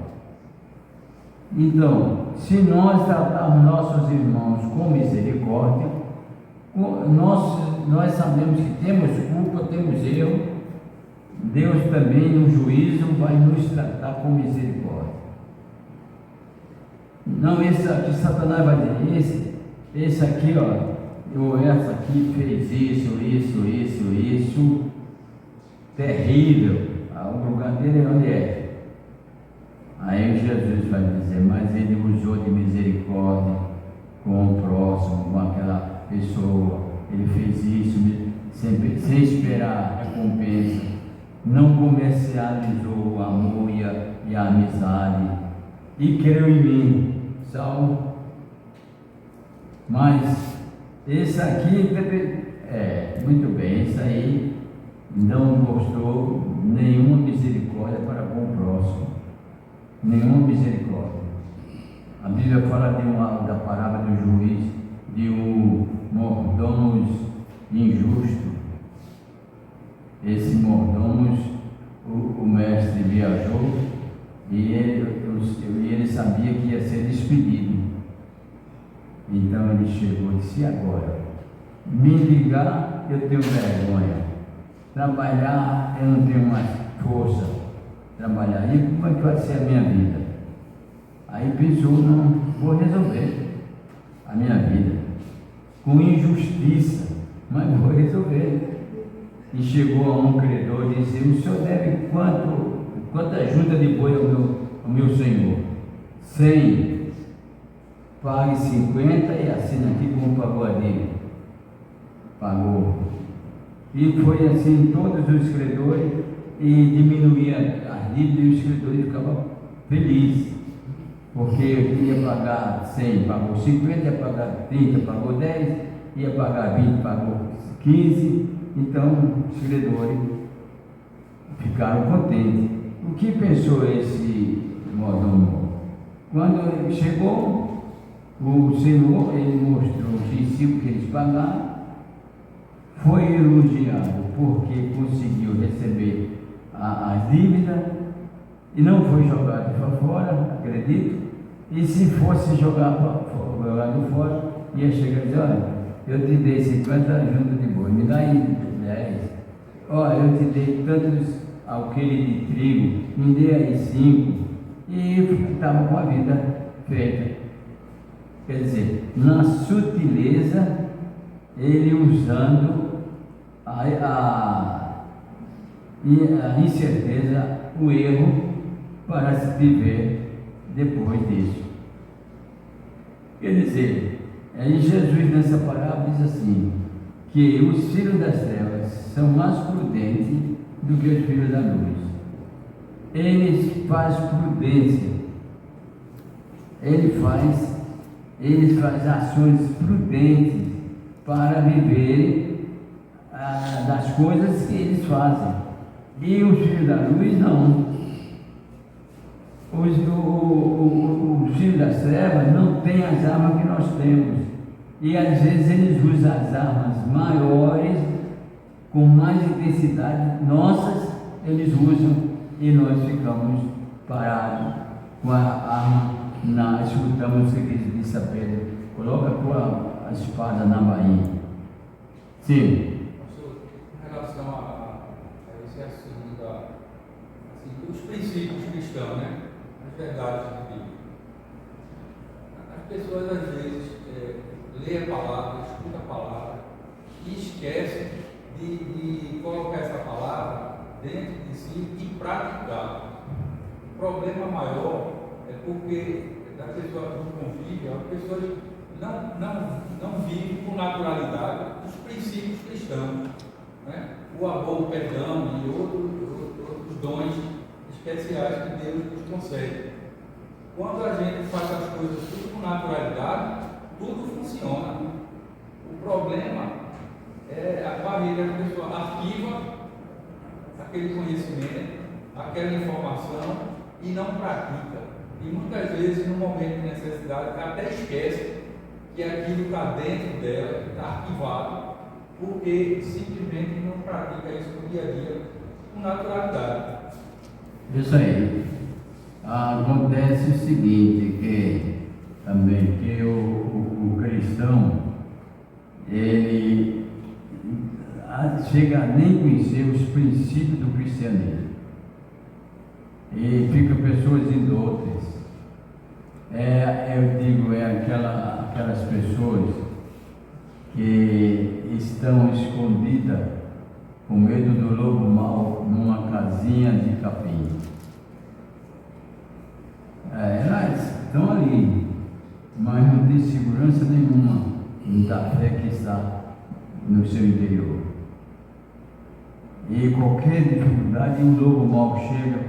Então, se nós tratarmos nossos irmãos com misericórdia, nós sabemos que temos culpa, temos erro. Deus também no juízo vai nos tratar com misericórdia. Não, esse aqui, Satanás vai dizer, esse aqui, ou essa aqui fez isso, terrível. O lugar dele é onde é? Aí Jesus vai dizer, mas ele usou de misericórdia com o próximo, com aquela pessoa. Ele fez isso sem esperar recompensa. Não comercializou o amor e a amizade, e creu em mim, salvo. Mas esse aqui, muito bem, esse aí não mostrou nenhuma misericórdia para com o próximo, nenhuma misericórdia. A Bíblia fala da parábola do juiz, de um mordomo injusto. Esse mordomo, o mestre viajou e ele sabia que ia ser despedido. Então ele chegou e disse: agora, me ligar eu tenho vergonha, trabalhar eu não tenho mais força, trabalhar, e como é que vai ser a minha vida? Aí pensou: não, vou resolver a minha vida com injustiça, mas vou resolver. E chegou a um credor e disse: o senhor deve quanta junta de boi ao meu senhor? 100. Pague 50 e assina aqui como pagou a dele. Pagou. E foi assim todos os credores, e diminuía as dívidas, e os credores ficavam felizes, porque ia pagar 100, pagou 50, ia pagar 30, pagou 10, ia pagar 20, pagou 15. Então os credores ficaram contentes. O que pensou esse mordomo? Quando chegou o Senhor, ele mostrou os princípios que eles pagaram, foi elogiado porque conseguiu receber as dívidas e não foi jogado para fora, acredito. E se fosse jogado fora, ia chegar e dizer: olha, eu te dei 50 juntas de boi, me dá aí 10. Olha, eu te dei tantos alqueires de trigo, me dê aí 5. E estava com a vida feita. Quer dizer, na sutileza, ele usando e a incerteza, o erro para se viver depois disso. Quer dizer, aí Jesus nessa parábola diz assim, que os filhos das trevas são mais prudentes do que os filhos da luz. Eles fazem prudência, eles fazem ações prudentes para viver das coisas que eles fazem. E os filhos da luz não. Os filhos das trevas não têm as armas que nós temos. E às vezes eles usam as armas maiores, com mais intensidade, nossas, eles usam e nós ficamos parados com a arma. Escutamos o que disse a Pedro: coloca a espada na bainha. Sim. Em relação a esse assunto dos princípios cristãos, né? As verdades bíblicas. As pessoas às vezes leem a palavra, escutam a palavra e esquecem de colocar essa palavra dentro de si e praticar. O problema maior é porque da pessoa do convívio, as pessoas não vivem com naturalidade os princípios cristãos, né? O amor, o perdão e outros dons especiais que Deus nos concede. Quando a gente faz as coisas tudo com naturalidade, tudo funciona. O problema é a barreira que a pessoa arquiva aquele conhecimento, aquela informação e não pratica. E muitas vezes, no momento de necessidade, até esquece que aquilo está dentro dela, está arquivado, porque simplesmente não pratica isso no dia a dia com naturalidade. Isso aí. Acontece o seguinte, que o cristão, ele chega a nem conhecer os princípios do cristianismo. E fica pessoas indoutas. Eu digo, aquelas pessoas que estão escondidas com medo do lobo mau numa casinha de capim. Elas estão ali, mas não tem segurança nenhuma da fé que está no seu interior. E qualquer dificuldade, um lobo mau chega,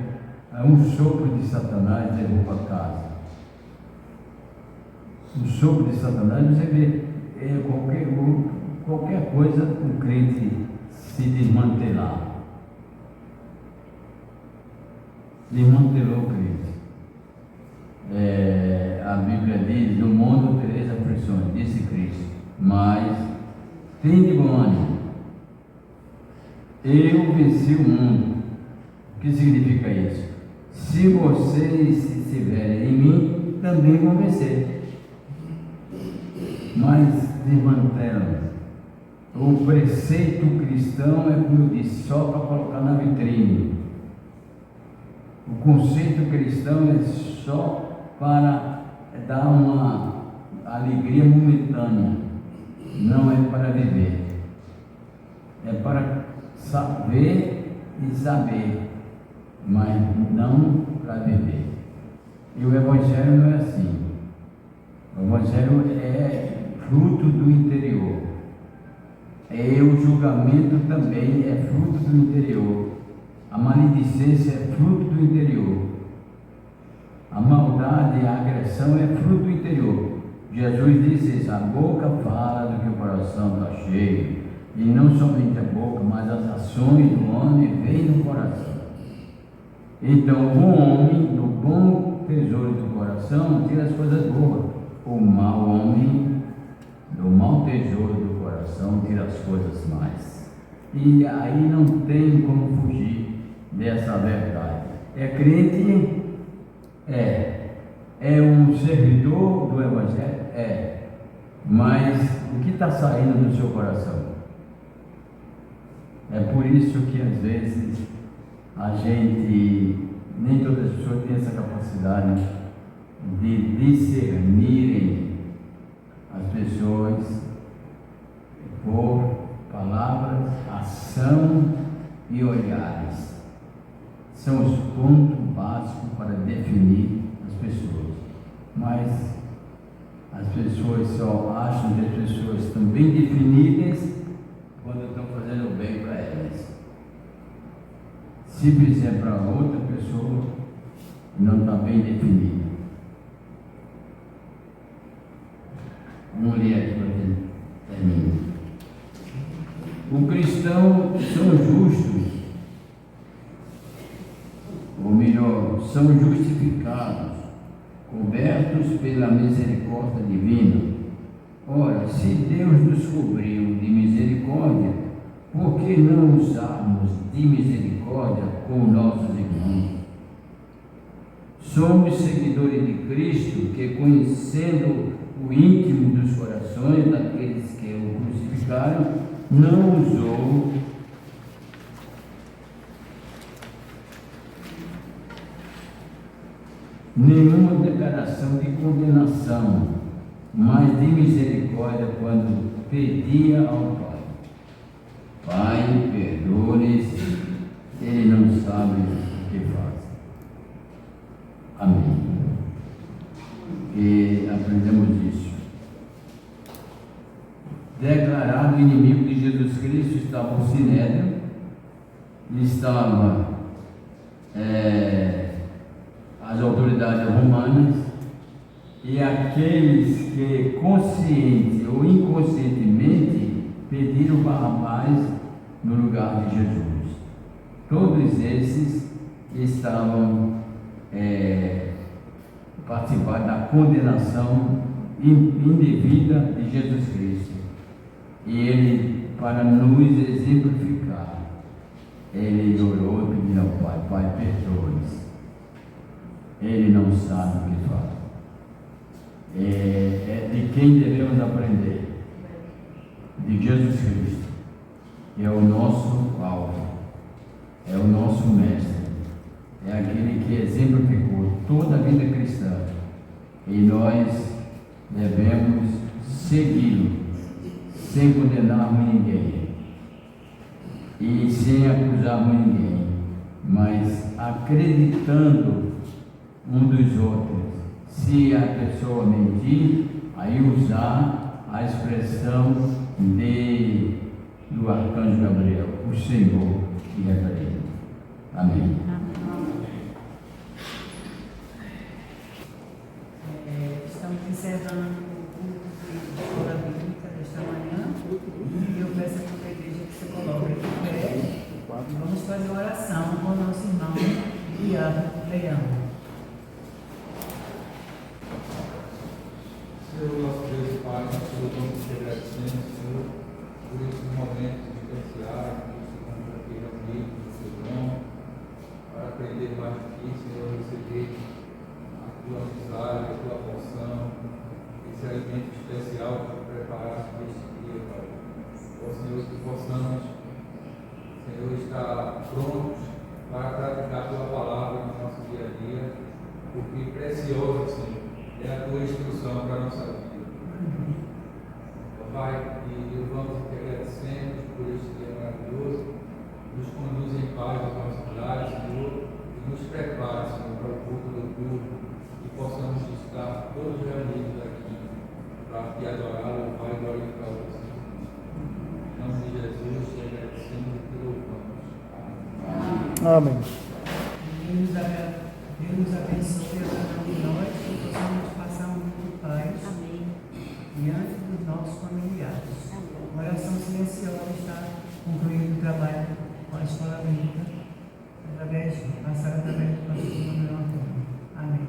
um sopro de Satanás derruba a casa. Um sopro de Satanás, você vê qualquer coisa, o crente se desmantelar. Desmantelou o crente. A Bíblia diz: no mundo tereis aflições, disse Cristo, mas tende bom ânimo. Eu venci o mundo. O que significa isso? Se vocês estiverem em mim, também vão vencer. Mas desmantelam. O preceito cristão é, como eu disse, só para colocar na vitrine. O conceito cristão é só para dar uma alegria momentânea. Não é para viver. É para saber e saber, mas não para viver. E o Evangelho não é assim. O Evangelho é fruto do interior. O julgamento também é fruto do interior. A maledicência é fruto do interior. A maldade e a agressão é fruto do interior. Jesus disse isso: a boca fala do que o coração está cheio. E não somente a boca, mas as ações do homem vêm no coração. Então, o bom homem, do bom tesouro do coração, tira as coisas boas. O mau homem, do mau tesouro do coração, tira as coisas más. E aí não tem como fugir dessa verdade. É crente? É um servidor do Evangelho? Mas o que está saindo do seu coração? É por isso que às vezes a gente, nem todas as pessoas têm essa capacidade de discernirem as pessoas por palavras, ação e olhares são os pontos básicos para definir as pessoas. Mas as pessoas só acham que as pessoas estão bem definidas quando estão fazendo bem para elas. Se fizer para outra pessoa, não está bem definido. Vamos ler aqui para terminar. Os cristãos são justos, ou melhor, são justificados, cobertos pela misericórdia divina. Ora, se Deus nos cobriu de misericórdia, por que não usarmos de misericórdia com nossos irmãos? Somos seguidores de Cristo, que, conhecendo o íntimo dos corações daqueles que o crucificaram, não usou nenhuma declaração de condenação, mas de misericórdia quando pedia ao Pai: Pai, perdoe-lhes, eles não sabem o que fazem. Amém. E aprendemos isso. Declarado inimigo de Jesus Cristo estava o Sinédrio, estava as autoridades romanas e aqueles que consciente ou inconscientemente pediram Barrabás no lugar de Jesus. Todos esses estavam participando da condenação indevida de Jesus Cristo. E ele, para nos exemplificar, ele orou e pediu ao Pai: Pai, perdoe-nos. Ele não sabe o que faz. É de quem devemos aprender? De Jesus Cristo. É o nosso alvo, é o nosso mestre, é aquele que exemplificou toda a vida cristã. E nós devemos segui-lo, sem condenarmos ninguém e sem acusarmos ninguém, mas acreditando um dos outros. Se a pessoa mentir, aí usar a expressão do arcanjo Gabriel: o Senhor te repreende. Amém. Estamos encerrando o culto de escola bíblica desta manhã e eu peço a toda a igreja que se coloque de pé e vamos fazer uma oração com o nosso irmão Iago Leão. Senhor, nosso Deus e Pai, nós te agradecemos, Senhor, por esses momentos especiais que o Senhor nos aqui reunido no seu nome, para aprender mais de ti, Senhor, receber a tua amizade, a tua porção, esse alimento especial que tu preparaste para este dia, Pai. Ó Senhor, que possamos, Senhor, estar prontos para praticar a tua palavra no nosso dia a dia, porque preciosa, Senhor, é a tua instrução para a nossa vida. Pai, e louvamos e te agradecemos por este dia maravilhoso. Nos conduz em paz aos nossos lares, Senhor, e nos prepara, Senhor, para o culto do culto, e possamos estar todos reunidos aqui para te adorar, louvar e glorificar o Senhor. Em nome de Jesus, te agradecemos e te louvamos. Amém. Deus abençoe a cada um de nós, que possamos passar um muito de paz. Amém. Diante dos nossos familiares. Amém. A oração silenciosa está concluindo o trabalho com a escola bíblica, passar através do pastor Manuel Antônio. Amém.